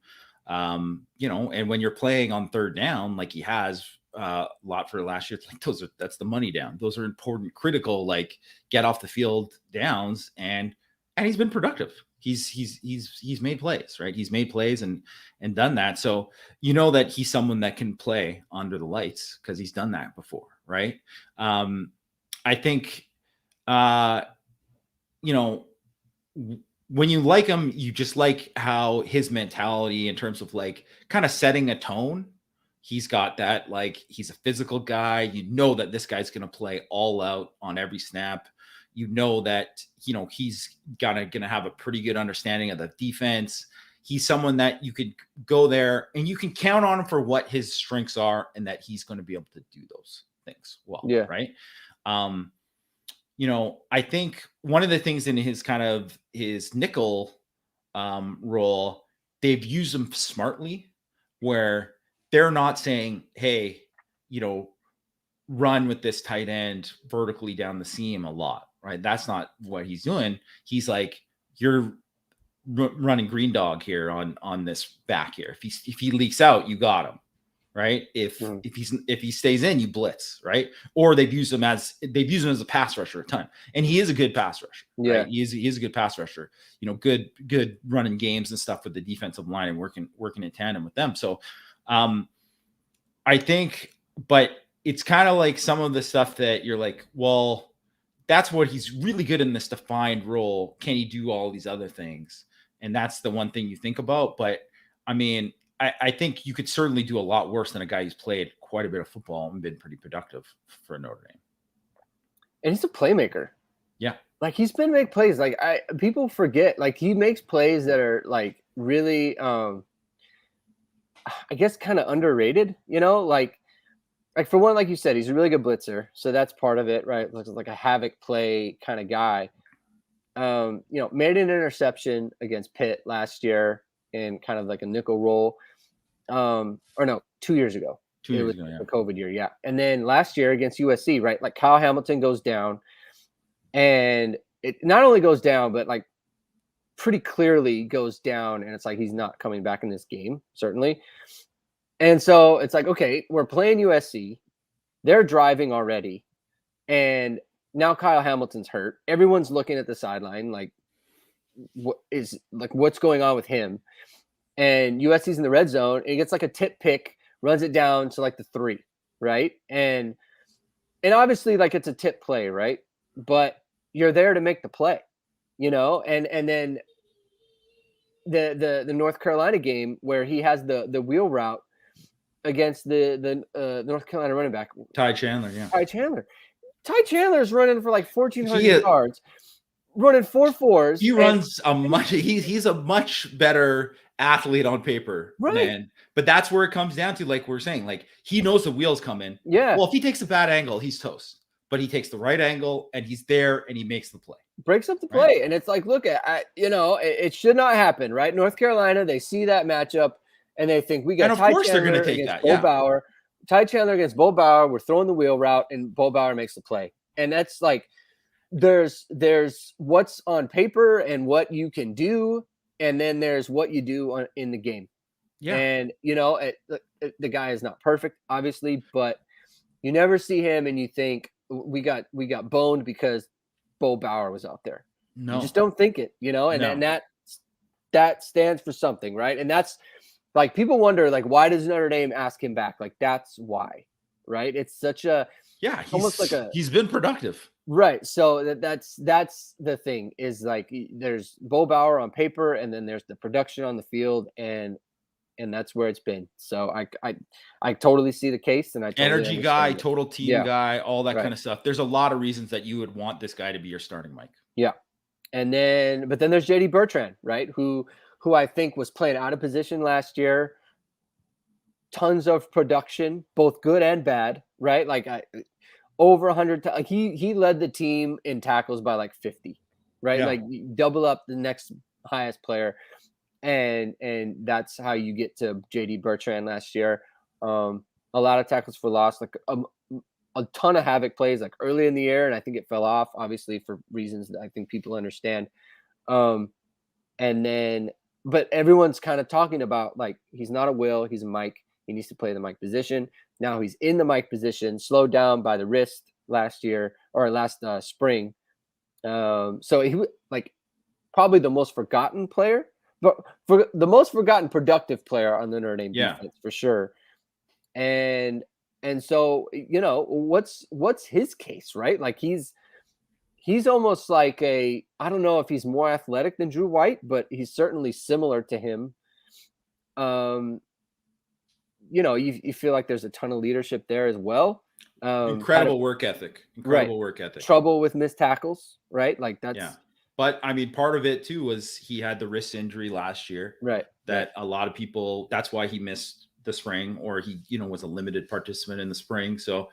You know, and when you're playing on third down, like he has a lot for last year, like that's the money down. Those are important, critical, like get off the field downs, and he's been productive. He's made plays, right? He's made plays and done that. So you know that he's someone that can play under the lights because he's done that before, right? I think, you know, when you like him, you just like how his mentality in terms of like kind of setting a tone. He's got that, like, he's a physical guy. You know that this guy's going to play all out on every snap. You know that, you know, he's gonna have a pretty good understanding of the defense. He's someone that you could go there and you can count on him for what his strengths are and that he's going to be able to do those things well. Yeah. Right. You know, I think one of the things in his kind of his nickel role, they've used him smartly where they're not saying, hey, you know, run with this tight end vertically down the seam a lot. Right. That's not what he's doing. He's like, you're running green dog here on this back here. If he leaks out, you got him. Right. If he stays in, you blitz. Right. Or they've used him as a pass rusher a ton. And he is a good pass rusher. Yeah. Right? He is a good pass rusher, you know, good running games and stuff with the defensive line and working in tandem with them. So I think, but it's kind of like some of the stuff that you're like, well, that's what he's really good in, this defined role. Can he do all these other things? And that's the one thing you think about. But I mean, I think you could certainly do a lot worse than a guy who's played quite a bit of football and been pretty productive for Notre Dame. And he's a playmaker. Yeah. Like he's been making plays. Like people forget, like he makes plays that are like really, I guess kind of underrated, you know, like for one, like you said, he's a really good blitzer. So that's part of it, right? Like a havoc play kind of guy. You know, made an interception against Pitt last year in kind of like a nickel roll. Or no, 2 years ago. 2 years ago, yeah. The COVID year, yeah. And then last year against USC, right? Like Kyle Hamilton goes down, and it not only goes down, but like pretty clearly goes down, and it's like he's not coming back in this game, certainly. And so it's like, okay, we're playing USC. They're driving already. And now Kyle Hamilton's hurt. Everyone's looking at the sideline like, what's going on with him? And USC's in the red zone. And he gets like a tip pick, runs it down to like the 3, right? And obviously like it's a tip play, right? But you're there to make the play, you know? And then the North Carolina game where he has the wheel route against the North Carolina running back. Ty Chandler, yeah. Ty Chandler's running for like 1,400 yards, running 4.4s. He runs he's a much better athlete on paper, right? But that's where it comes down to, like we're saying, like he knows the wheels come in. Yeah. Well, if he takes a bad angle, he's toast. But he takes the right angle and he's there and he makes the play. Breaks up the play. Right. And it's like, look, you know, it should not happen, right? North Carolina, they see that matchup. and they think we And got of Ty course they're Chandler going to take against that. Bo Yeah. Bauer. Ty Chandler against Bo Bauer. We're throwing the wheel route, and Bo Bauer makes the play. And that's like there's what's on paper and what you can do, and then there's what you do in the game. Yeah. And the guy is not perfect, obviously, but you never see him and you think we got boned because Bo Bauer was out there. No. You just don't think it, and that stands for something, right? And that's like people wonder, like, why does Notre Dame ask him back? Like, that's why, right? It's such a almost like he's been productive, right? So that's the thing is like there's Bo Bauer on paper, and then there's the production on the field, and that's where it's been. So I totally see the case, and I totally energy guy, it. total team guy, all that kind of stuff. There's a lot of reasons that you would want this guy to be your starting Mike. Yeah. And then, but then there's JD Bertrand, right? Who I think was playing out of position last year. Tons of production, both good and bad, right? Like over 100. He led the team in tackles by like 50, right? Yeah. Like double up the next highest player. And that's how you get to JD Bertrand last year. A lot of tackles for loss, like a ton of havoc plays like early in the year, and I think it fell off, obviously, for reasons that I think people understand. And then, but everyone's kind of talking about like he's not a Will, he's a Mike. He needs to play the Mike position. Now he's in the Mike position, slowed down by the wrist last year or last spring. So he like probably the most forgotten player, but for the most forgotten productive player on the Notre Dame defense for sure. And so, what's his case, right? Like he's almost like I don't know if he's more athletic than Drew White, but he's certainly similar to him. You feel like there's a ton of leadership there as well. Incredible work ethic. Work ethic. Trouble with missed tackles, right? Like that's. Yeah. But I mean, part of it too was he had the wrist injury last year. Right. That a lot of people, that's why he missed the spring, or he, was a limited participant in the spring. So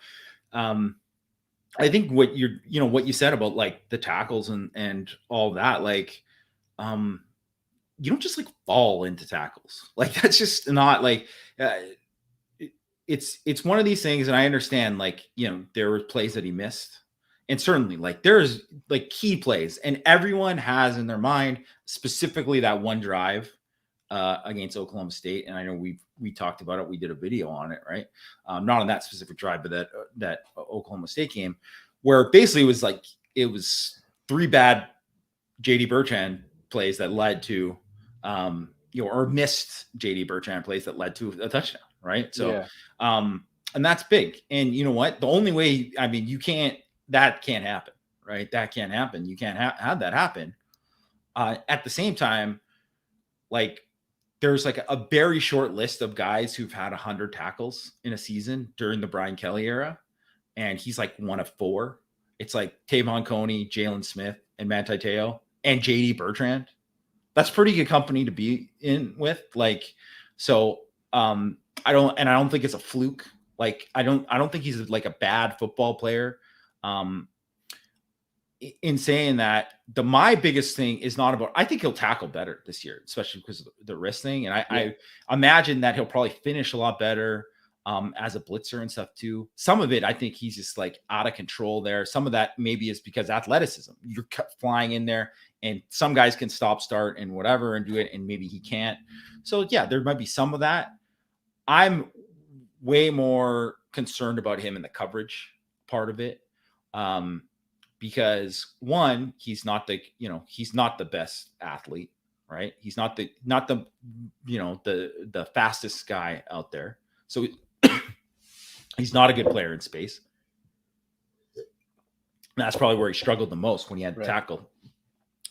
I think what you said about like the tackles and all that, like, you don't just like fall into tackles. Like that's just not like, it's one of these things. And I understand like, there were plays that he missed. And certainly like there's like key plays, and everyone has in their mind specifically that one drive against Oklahoma State. And I know we talked about it. We did a video on it, right? Not on that specific drive, but that Oklahoma State game where basically it was 3 bad JD Bertrand plays that led to, or missed JD Bertrand plays that led to a touchdown, right? So, and that's big. And you know what? The only way, I mean, that can't happen, right? That can't happen. You can't have that happen. At the same time, like there's like a very short list of guys who've had 100 tackles in a season during the Brian Kelly era. And he's like one of 4. It's like Tavon Coney, Jalen Smith, and Manti Te'o, and JD Bertrand. That's pretty good company to be in with. Like, so I don't think it's a fluke. Like, I don't think he's like a bad football player. In saying that, my biggest thing is not about, I think he'll tackle better this year, especially because of the wrist thing. And I imagine that he'll probably finish a lot better as a blitzer and stuff too. Some of it, I think he's just like out of control there. Some of that maybe is because athleticism. You're flying in there, and some guys can stop, start, and whatever and do it, and maybe he can't. So yeah, there might be some of that. I'm way more concerned about him in the coverage part of it. Because one, he's not the best athlete, right? He's not the fastest guy out there. So he's not a good player in space. And that's probably where he struggled the most when he had to tackle,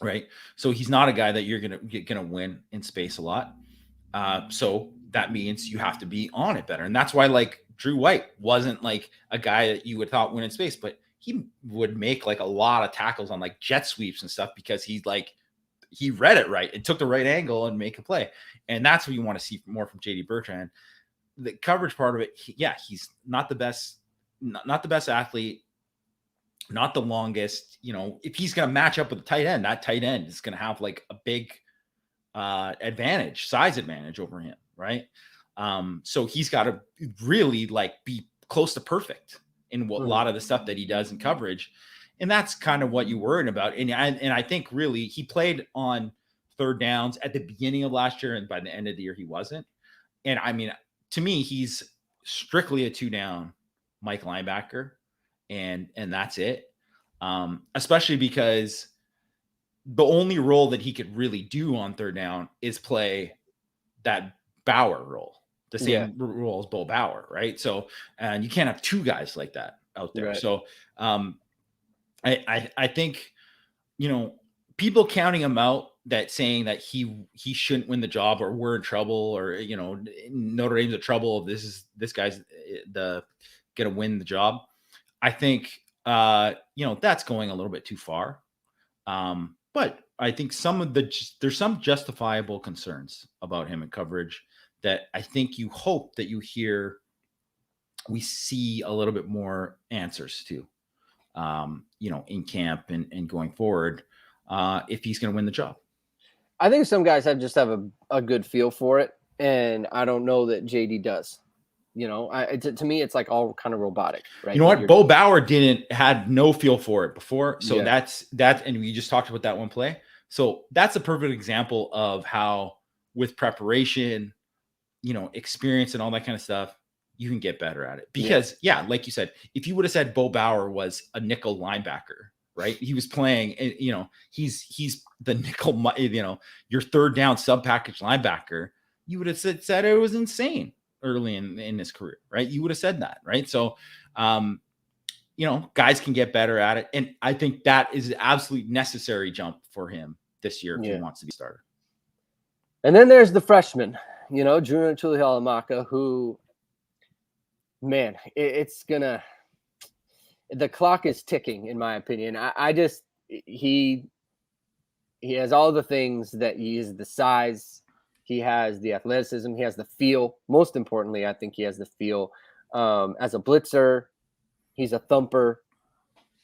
right? So he's not a guy that you're gonna win in space a lot. So that means you have to be on it better, and that's why like Drew White wasn't like a guy that you would thought win in space, but he would make like a lot of tackles on like jet sweeps and stuff because he read it right and took the right angle and make a play. And that's what you want to see more from JD Bertrand. The coverage part of it, he's not the best, not the best athlete, not the longest. If he's going to match up with a tight end, that tight end is going to have like a big size advantage over him, right? So he's got to really like be close to perfect in a lot of the stuff that he does in coverage. And that's kind of what you're worried about. And I think really he played on third downs at the beginning of last year, and by the end of the year, he wasn't. And I mean, to me, he's strictly a 2-down Mike linebacker, and that's it. Especially because the only role that he could really do on third down is play that Bauer role, the same role as Bo Bauer, right? So, and you can't have two guys like that out there. Right. So, I think, people counting him out, that saying that he shouldn't win the job, or we're in trouble, or Notre Dame's in trouble, this guy's gonna win the job. I think that's going a little bit too far. But I think there's some justifiable concerns about him in coverage that I think you hope that we see a little bit more answers to, in camp and going forward, if he's going to win the job. I think some guys just have a good feel for it, and I don't know that JD does. To me, it's like all kind of robotic, right? You know what? Bo Bauer had no feel for it before. So that's, and we just talked about that one play. So that's a perfect example of how, with preparation, experience and all that kind of stuff, you can get better at it. Because like you said, if you would have said Bo Bauer was a nickel linebacker, right? He was playing, he's the nickel, your third down sub package linebacker, you would have said it was insane early in his career, right? You would have said that, right? So, guys can get better at it. And I think that is an absolutely necessary jump for him this year if he wants to be a starter. And then there's the freshman, Junior Tuihalamaka, who, man, the clock is ticking, in my opinion. He has all the things that he is: the size, he has the athleticism, he has the feel. Most importantly, I think he has the feel. As a blitzer, he's a thumper.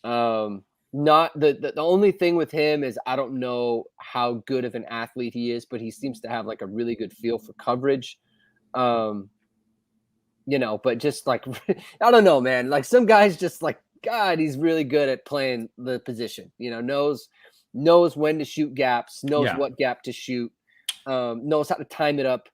Not the only thing with him is I don't know how good of an athlete he is, but he seems to have like a really good feel for coverage. But just like, I don't know, man, like some guys just like, God, he's really good at playing the position, knows when to shoot gaps, knows what gap to shoot, knows how to time it up.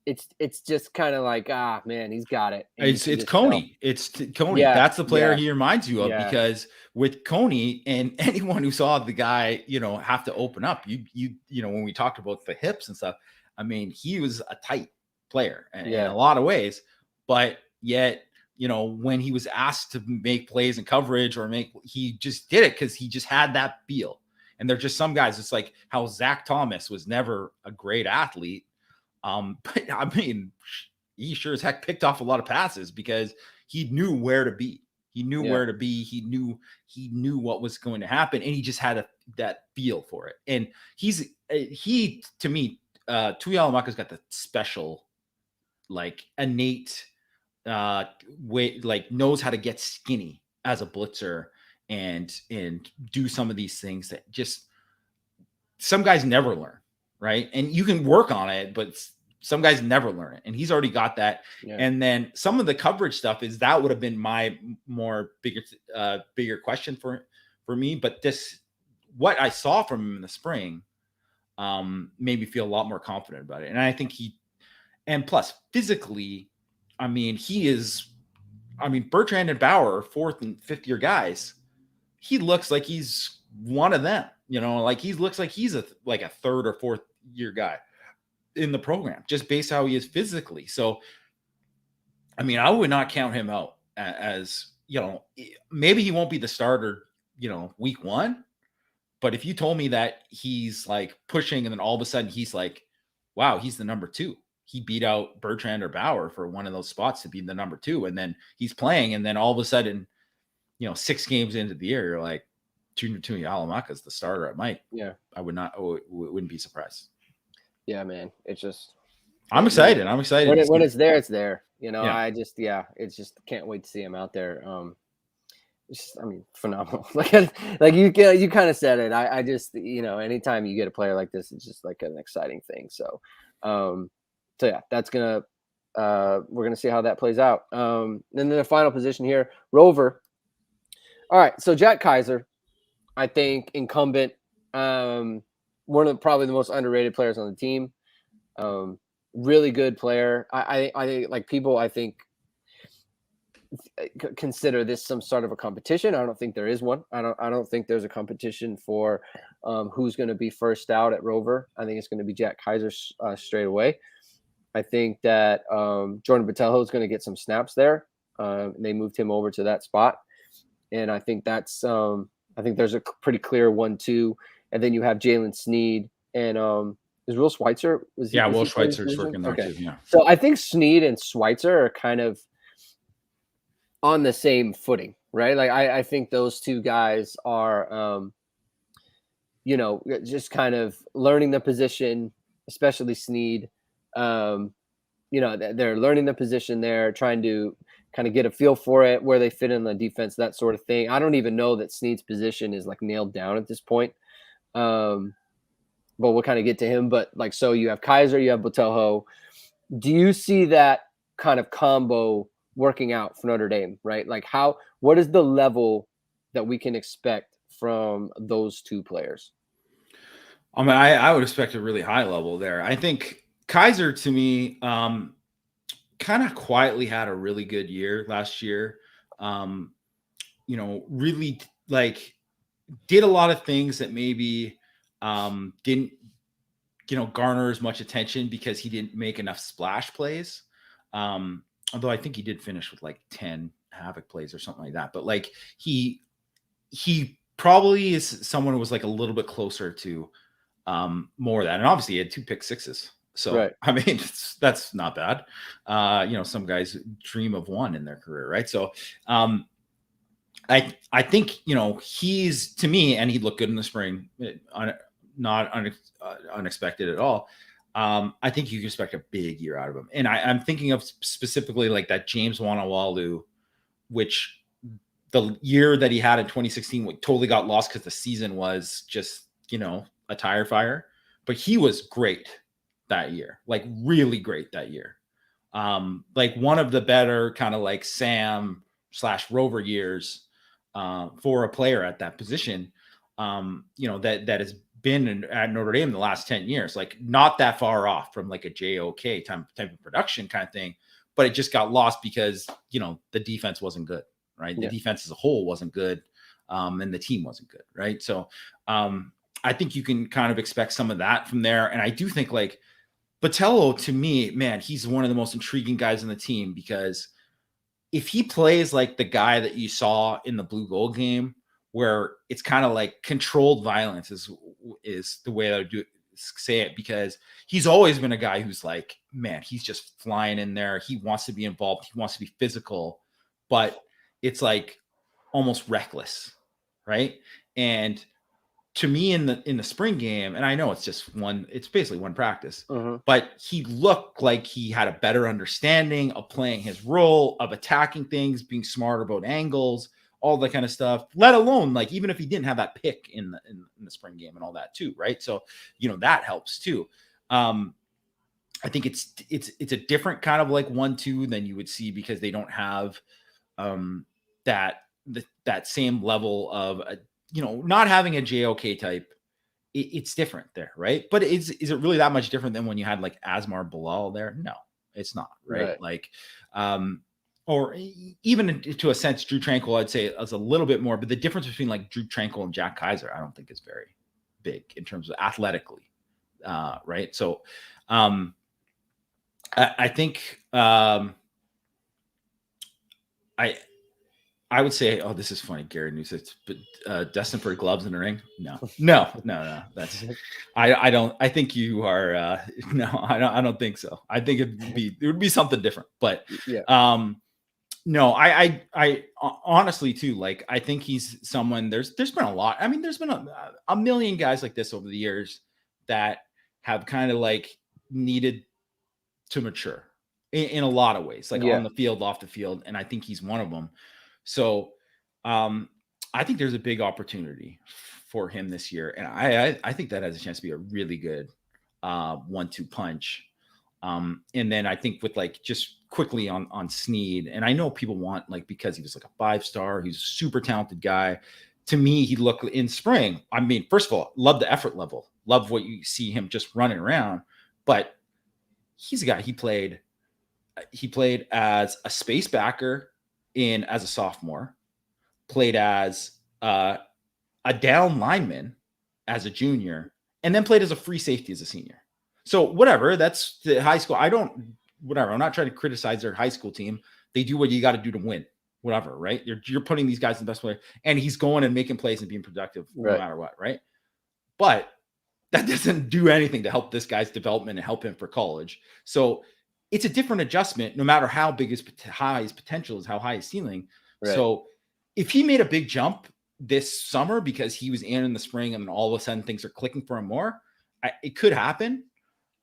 It's just kind of like, man, he's got it. It's Coney. It's Coney. Yeah, that's the player he reminds you of, because with Coney, and anyone who saw the guy, have to open up, when we talked about the hips and stuff, I mean, he was a tight player in a lot of ways, but yet, when he was asked to make plays and coverage he just did it because he just had that feel. And they're just some guys, it's like how Zach Thomas was never a great athlete. But I mean, he sure as heck picked off a lot of passes because he knew where to be. He knew where to be. He knew what was going to happen, and he just had that feel for it. And to me, Tuihalamaka's got the special, like, innate way, like knows how to get skinny as a blitzer and do some of these things that just some guys never learn, right? And you can work on it, but some guys never learn it, and he's already got that. And then some of the coverage stuff that would have been my bigger question for me, but what I saw from him in the spring made me feel a lot more confident about it. And I think and plus physically, I mean, Bertrand and Bauer are 4th and 5th year guys. He looks like he's one of them, like he looks like he's a 3rd or 4th year guy in the program, just based how he is physically. So, I mean, I would not count him out as, maybe he won't be the starter, week 1, but if you told me that he's like pushing and then all of a sudden he's like, wow, he's the number 2. He beat out Bertrand or Bauer for one of those spots to be the number 2. And then he's playing. And then all of a sudden, 6 games into the year, you're like, Junior Tuihalamaka is the starter at Mike. Yeah. I wouldn't be surprised. Yeah, man. It's just, I'm excited. I'm excited. When it's there, it's there. I just, it's just can't wait to see him out there. It's just, phenomenal. like you kind of said it. I just, anytime you get a player like this, it's just like an exciting thing. So, So yeah, that's gonna we're gonna see how that plays out. And then the final position here, Rover. All right, so Jack Kaiser, I think incumbent, one of probably the most underrated players on the team. Really good player. I think like people I think consider this some sort of a competition. I don't think there is one. I don't think there's a competition for who's going to be first out at Rover. I think it's going to be Jack Kaiser straight away. I think that Jordan Botelho is going to get some snaps there. They moved him over to that spot, and I think that's I think there's a pretty clear 1-2, and then you have Jalen Sneed and is Will Schweitzer? Will Schweitzer's working there too. Yeah. So I think Sneed and Schweitzer are kind of on the same footing, right? Like I think those two guys are, just kind of learning the position, especially Sneed. They're learning the position there, trying to kind of get a feel for it, where they fit in the defense, that sort of thing. I don't even know that Sneed's position is like nailed down at this point. But we'll kind of get to him. But like, so you have Kaiser, you have Botelho. Do you see that kind of combo working out for Notre Dame, right? Like what is the level that we can expect from those two players? I mean, I would expect a really high level there. I think Kaiser, to me, kind of quietly had a really good year last year. Really like did a lot of things that maybe didn't, garner as much attention because he didn't make enough splash plays. Although I think he did finish with like 10 havoc plays or something like that. But like he probably is someone who was like a little bit closer to more of that. And obviously he had 2 pick sixes. So, right. I mean, that's not bad. Some guys dream of 1 in their career, right? So I think, he's, to me, and he looked good in the spring, not unexpected at all. I think you can expect a big year out of him. And I'm thinking of specifically like that James Wanawalu, which the year that he had in 2016 totally got lost because the season was just, a tire fire. But he was great that year, like really great that year. Like one of the better kind of like Sam/Rover years for a player at that position, that has been at Notre Dame the last 10 years, like not that far off from like a JOK type of production kind of thing, but it just got lost because, the defense wasn't good, right? The defense as a whole wasn't good. And the team wasn't good. Right. So I think you can kind of expect some of that from there. And I do think like Botelho, to me, man, he's one of the most intriguing guys on the team, because if he plays like the guy that you saw in the blue gold game, where it's kind of like controlled violence is the way I would say it, because he's always been a guy who's like, man, he's just flying in there. He wants to be involved. He wants to be physical, but it's like almost reckless. Right. And to me in the spring game, and I know it's basically one practice, but he looked like he had a better understanding of playing his role, of attacking things, being smarter about angles, all that kind of stuff, let alone like, even if he didn't have that pick in the spring game and all that too. Right. So, that helps too. I think it's a different kind of like 1-2 than you would see, because they don't have that same level of, not having a JOK type. It's different there. Right. But is it really that much different than when you had like Asmar Bilal there? No, it's not. Right. Like, or even to a sense, Drew Tranquil, I'd say is a little bit more, but the difference between like Drew Tranquil and Jack Kaiser, I don't think is very big in terms of athletically. Right. So I think I would say, oh, this is funny. Gary News, but destined for gloves in the ring. No. That's, I think you are, no, I don't think so. I think it would be something different, but no, I honestly too, like, I think he's someone, there's been a lot. I mean, there's been a million guys like this over the years that have kind of like needed to mature in a lot of ways, like on the field, off the field. And I think he's one of them. So I think there's a big opportunity for him this year. And I think that has a chance to be a really good 1-2 punch. And then I think with like just quickly on Sneed, and I know people want like because he was like a 5-star, he's a super talented guy. To me, he looked in spring. I mean, first of all, love the effort level, love what you see him just running around. But he's a guy. He played as a space backer as a sophomore, played as a down lineman as a junior, and then played as a free safety as a senior. So whatever, that's the high school. I'm not trying to criticize their high school team. They do what you got to do to win, whatever, right? You're putting these guys in the best way, and he's going and making plays and being productive no matter what, right? But that doesn't do anything to help this guy's development and help him for college. So it's a different adjustment, no matter how big his potential is, how high his ceiling. Right. So if he made a big jump this summer because he was in the spring and then all of a sudden things are clicking for him more, it could happen.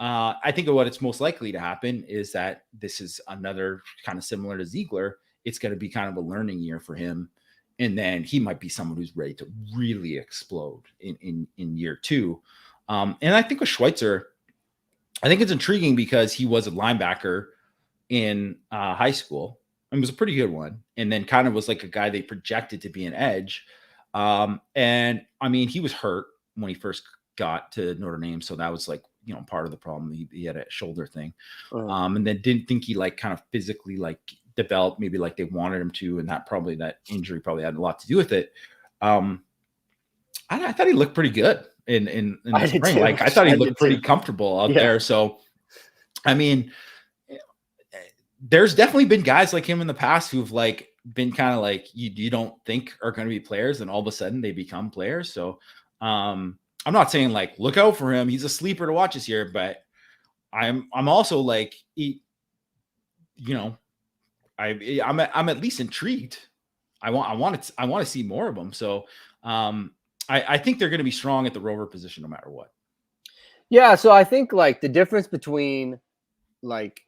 I think what it's most likely to happen is that this is another kind of similar to Ziegler. It's going to be kind of a learning year for him. And then he might be someone who's ready to really explode in year 2. And I think with Schweitzer, I think it's intriguing because he was a linebacker in high school and was a pretty good one. And then kind of was like a guy they projected to be an edge. And I mean, he was hurt when he first got to Notre Dame. So that was like, part of the problem. He had a shoulder thing. And then didn't think he like kind of physically like developed maybe like they wanted him to. And that injury probably had a lot to do with it. I thought he looked pretty good in the spring. Like I thought he looked pretty comfortable out there. So, I mean, there's definitely been guys like him in the past who've like been kind of like you don't think are going to be players, and all of a sudden they become players. So, I'm not saying like look out for him. He's a sleeper to watch this year, but I'm also like I'm at least intrigued. I want to see more of them. So I think they're going to be strong at the rover position no matter what. Yeah, so I think like the difference between like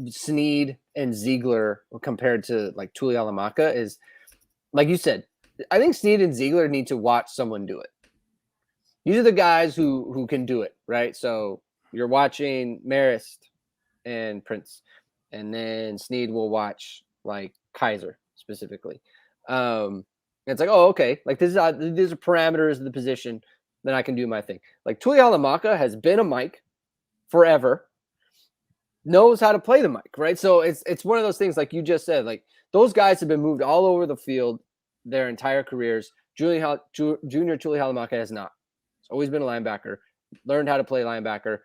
Sneed and Ziegler compared to like Tuihalamaka is, like you said, I think Sneed and Ziegler need to watch someone do it. These are the guys who can do it, right? So you're watching Marist and Prince, and then Sneed will watch like Kaiser specifically. It's like, oh, okay, like these are parameters of the position. Then I can do my thing. Like Tuihalamaka has been a mic forever, knows how to play the mic, right? So it's one of those things, like you just said, like those guys have been moved all over the field their entire careers. Junior Tuihalamaka has not. He's always been a linebacker, learned how to play linebacker.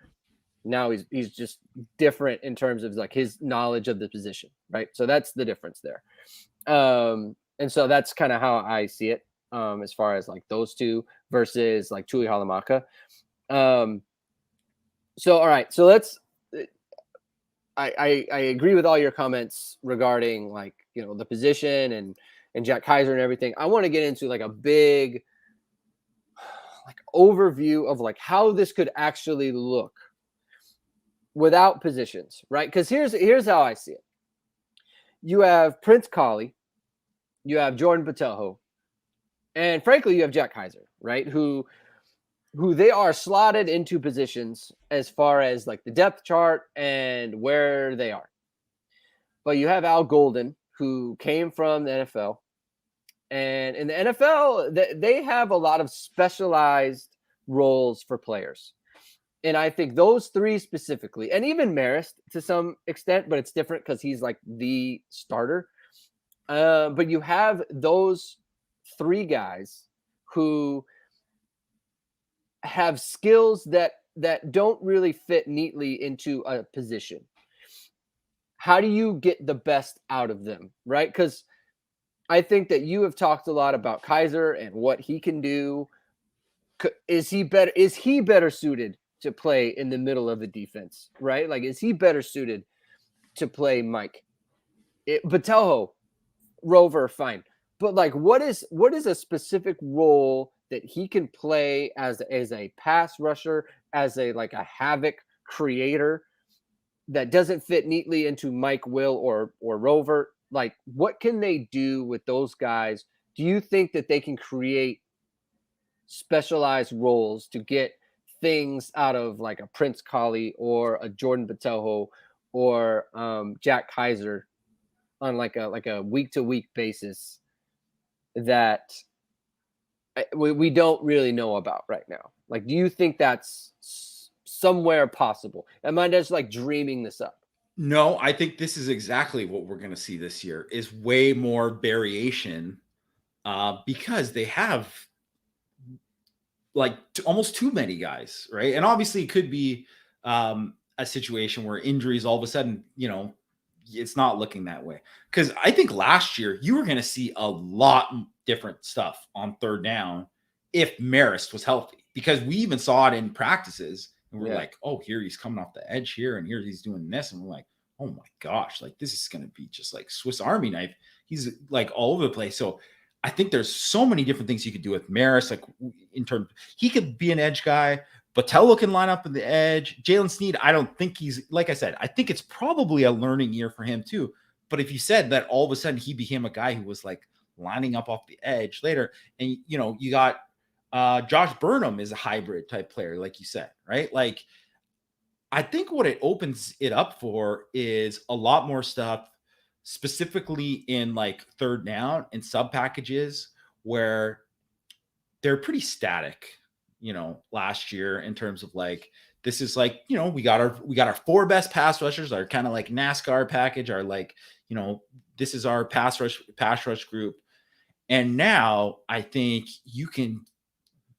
Now he's just different in terms of like his knowledge of the position, right? So that's the difference there. And so that's kind of how I see it, as far as like those two versus like Tuihalamaka. So all right, so I agree with all your comments regarding like the position and Jack Kaiser and everything. I want to get into like a big like overview of like how this could actually look without positions, right? Because here's how I see it. You have Prince Collie, you have Jordan Patelho, and frankly, you have Jack Kaiser, right? Who they are slotted into positions as far as like the depth chart and where they are. But you have Al Golden, who came from the NFL. And in the NFL, they have a lot of specialized roles for players. And I think those three specifically, and even Marist to some extent, but it's different because he's like the starter. But you have those three guys who have skills that don't really fit neatly into a position. How do you get the best out of them, right? Because I think that you have talked a lot about Kaiser and what he can do. Is he better suited to play in the middle of the defense, right? Like, is he better suited to play Mike? Patelho, rover, fine. But like, what is a specific role that he can play as a pass rusher, as a havoc creator that doesn't fit neatly into Mike, Will, or Rover? Like, what can they do with those guys? Do you think that they can create specialized roles to get things out of like a Prince Collie or a Jordan Botelho or Jack Kaiser on like a week to week basis that we don't really know about right now? Like, do you think that's somewhere possible? Am I just like dreaming this up? No, I think this is exactly what we're going to see this year is way more variation because they have like almost too many guys, right? And obviously it could be a situation where injuries all of a sudden, it's not looking that way. Because I think last year you were going to see a lot different stuff on third down if Marist was healthy, because we even saw it in practices and we're like, oh, here he's coming off the edge here and here he's doing this. And we're like, oh my gosh, like this is going to be just like Swiss Army knife. He's like all over the place. So I think there's so many different things you could do with Marist. Like in terms, he could be an edge guy. Botelho can line up at the edge. Jalen Sneed, I don't think he's, like I said, I think it's probably a learning year for him too. But if you said that all of a sudden he became a guy who was like lining up off the edge later, and you got Josh Burnham is a hybrid type player, like you said, right? Like I think what it opens it up for is a lot more stuff, specifically in like third down and sub packages where they're pretty static, last year in terms of like, this is like, we got our 4 best pass rushers, our kind of like NASCAR package, our like, this is our pass rush group. And now I think you can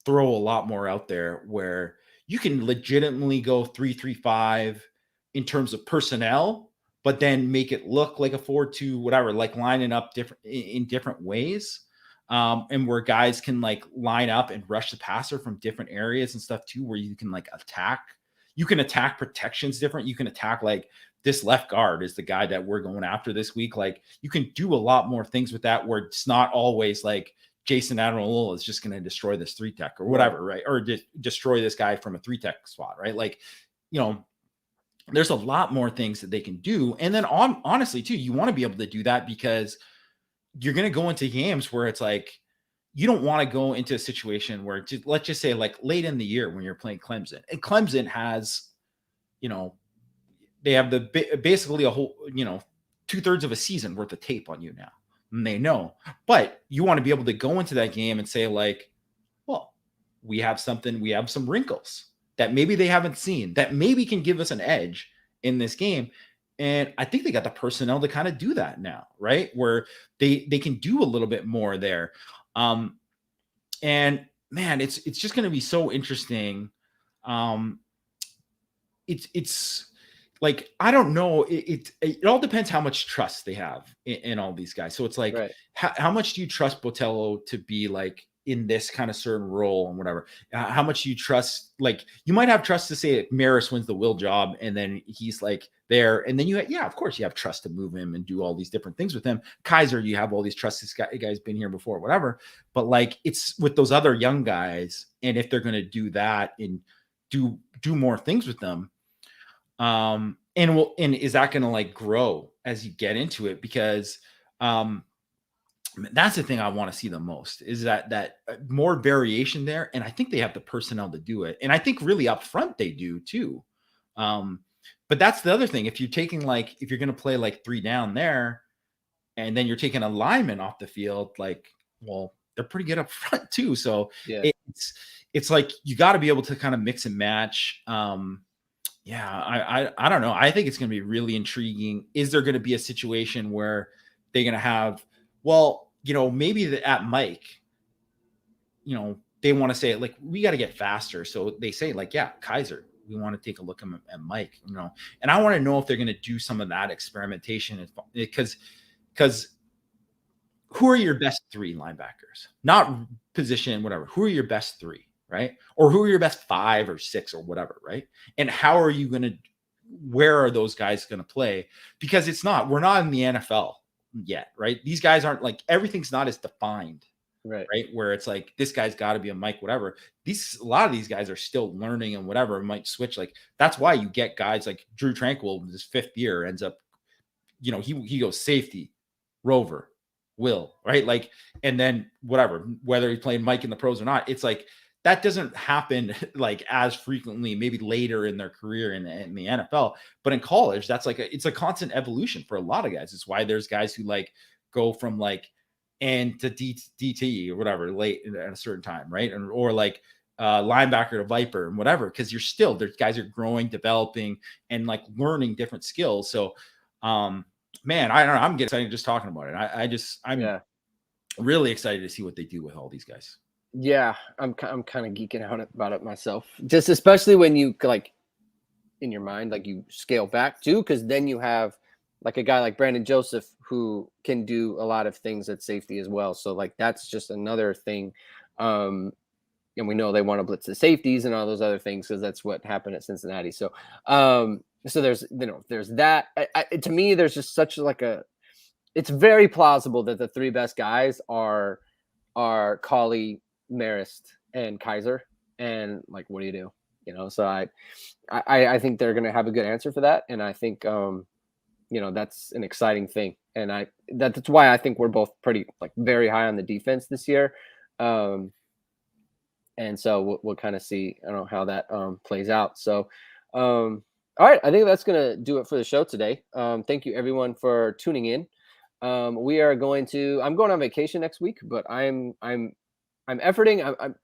throw a lot more out there where you can legitimately go 3-3-5 in terms of personnel, but then make it look like a 4-2, whatever, like lining up in different ways. And where guys can like line up and rush the passer from different areas and stuff too, where you can like attack protections different. You can attack like this left guard is the guy that we're going after this week. Like you can do a lot more things with that, where it's not always like Jason Admiral is just going to destroy this 3-tech or whatever, right? Or destroy this guy from a 3-tech spot, right? Like, there's a lot more things that they can do. And then honestly too, you want to be able to do that because you're going to go into games where it's like, you don't want to go into a situation where let's just say like late in the year when you're playing Clemson, and Clemson has, they have basically a whole, 2/3 of a season worth of tape on you now. And they know, but you want to be able to go into that game and say like, well, we have some wrinkles that maybe they haven't seen that maybe can give us an edge in this game. And I think they got the personnel to kind of do that now, right? Where they can do a little bit more there. And man, it's just going to be so interesting. It's like, I don't know. It all depends how much trust they have in all these guys. So it's like, right. How much do you trust Botelho to be like in this kind of certain role and whatever? How much do you trust? Like, you might have trust to say Marist wins the will job, and then he's like there, and then of course you have trust to move him and do all these different things with him. Kaiser, you have all these trust. This guy's been here before, whatever. But like, it's with those other young guys, and if they're going to do that and do more things with them, and is that going to like grow as you get into it? Because that's the thing I want to see the most, is that more variation there. And I think they have the personnel to do it. And I think really up front they do too. But that's the other thing. If you're taking if you're going to play like 3 down there, and then you're taking a lineman off the field, like, well, they're pretty good up front too. So it's like, you got to be able to kind of mix and match. I don't know. I think it's going to be really intriguing. Is there going to be a situation where they're going to have, maybe at Mike, they want to say like, we got to get faster. So they say like, Kaiser, we want to take a look at Mike, and I want to know if they're going to do some of that experimentation, because who are your best 3 linebackers? Not position, whatever. Who are your best 3, right? Or who are your best 5 or 6 or whatever, right? And how are you going to, where are those guys going to play? Because we're not in the NFL yet, right? These guys aren't like, everything's not as defined, right? Where it's like, this guy's got to be a Mike, whatever. A lot of these guys are still learning and whatever, might switch. Like, that's why you get guys like Drew Tranquil in his 5th year ends up, he goes safety, rover, will, right? Like, and then whatever, whether he's playing Mike in the pros or not, it's like, that doesn't happen like as frequently, maybe later in their career in the NFL, but in college, that's like it's a constant evolution for a lot of guys. It's why there's guys who like go from like N to DT or whatever late at a certain time, right? Or like linebacker to Viper and whatever, because there's guys are growing, developing, and like learning different skills. So, man, I don't know. I'm getting excited just talking about it. I'm really excited to see what they do with all these guys. Yeah, I'm kind of geeking out about it myself. Just especially when you like in your mind, like you scale back too, because then you have like a guy like Brandon Joseph who can do a lot of things at safety as well. So like that's just another thing. And we know they want to blitz the safeties and all those other things because that's what happened at Cincinnati. So so there's there's that. To me, there's just such like it's very plausible that the three best guys are Collie, Marist, and Kaiser. And like, what do you do? So I think they're going to have a good answer for that. And I think, that's an exciting thing. And that's why I think we're both pretty like very high on the defense this year. And so we'll kind of see, I don't know how that plays out. So, all right, I think that's going to do it for the show today. Thank you everyone for tuning in. I'm going on vacation next week, but I'm efforting.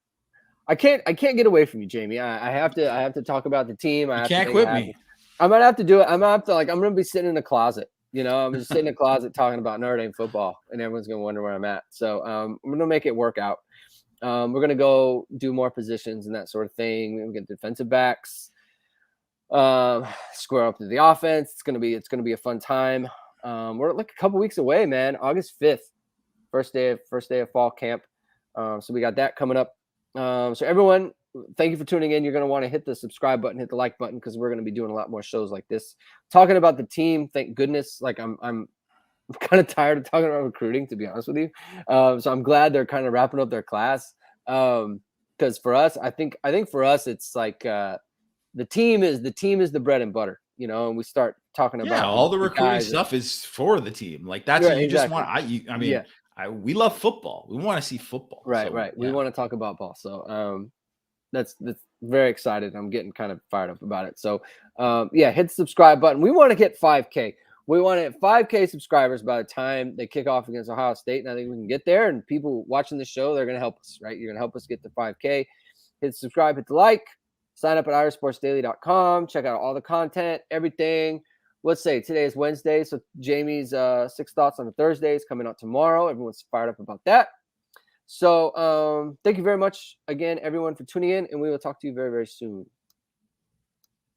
I can't get away from you, Jamie. I have to talk about the team. You can't quit me. I might have to do it. I'm going to be sitting in the closet. I'm just sitting in the closet talking about Notre Dame football, and everyone's going to wonder where I'm at. So I'm going to make it work out. We're going to go do more positions and that sort of thing. We get defensive backs, square up to the offense. It's going to be a fun time. We're like a couple weeks away, man. August 5th, first day of fall camp. So we got that coming up. So everyone, thank you for tuning in. You're going to want to hit the subscribe button, hit the like button, because we're going to be doing a lot more shows like this, talking about the team. Thank goodness. Like I'm kind of tired of talking about recruiting, to be honest with you. So I'm glad they're kind of wrapping up their class. Because for us, I think for us, it's like the team is the bread and butter, and we start talking about all the recruiting stuff is for the team. Like that's what you just want. We love football. We want to see football. Right. We want to talk about ball. So that's very excited. I'm getting kind of fired up about it. So hit the subscribe button. We want to get 5K. We want to hit 5K subscribers by the time they kick off against Ohio State. And I think we can get there. And people watching the show, they're going to help us, right? You're going to help us get to 5K. Hit subscribe, hit the like, sign up at irishsportsdaily.com. Check out all the content, everything. Let's say today is Wednesday. So Jamie's 6 Thoughts on the Thursday is coming out tomorrow. Everyone's fired up about that. So thank you very much again, everyone, for tuning in. And we will talk to you very, very soon.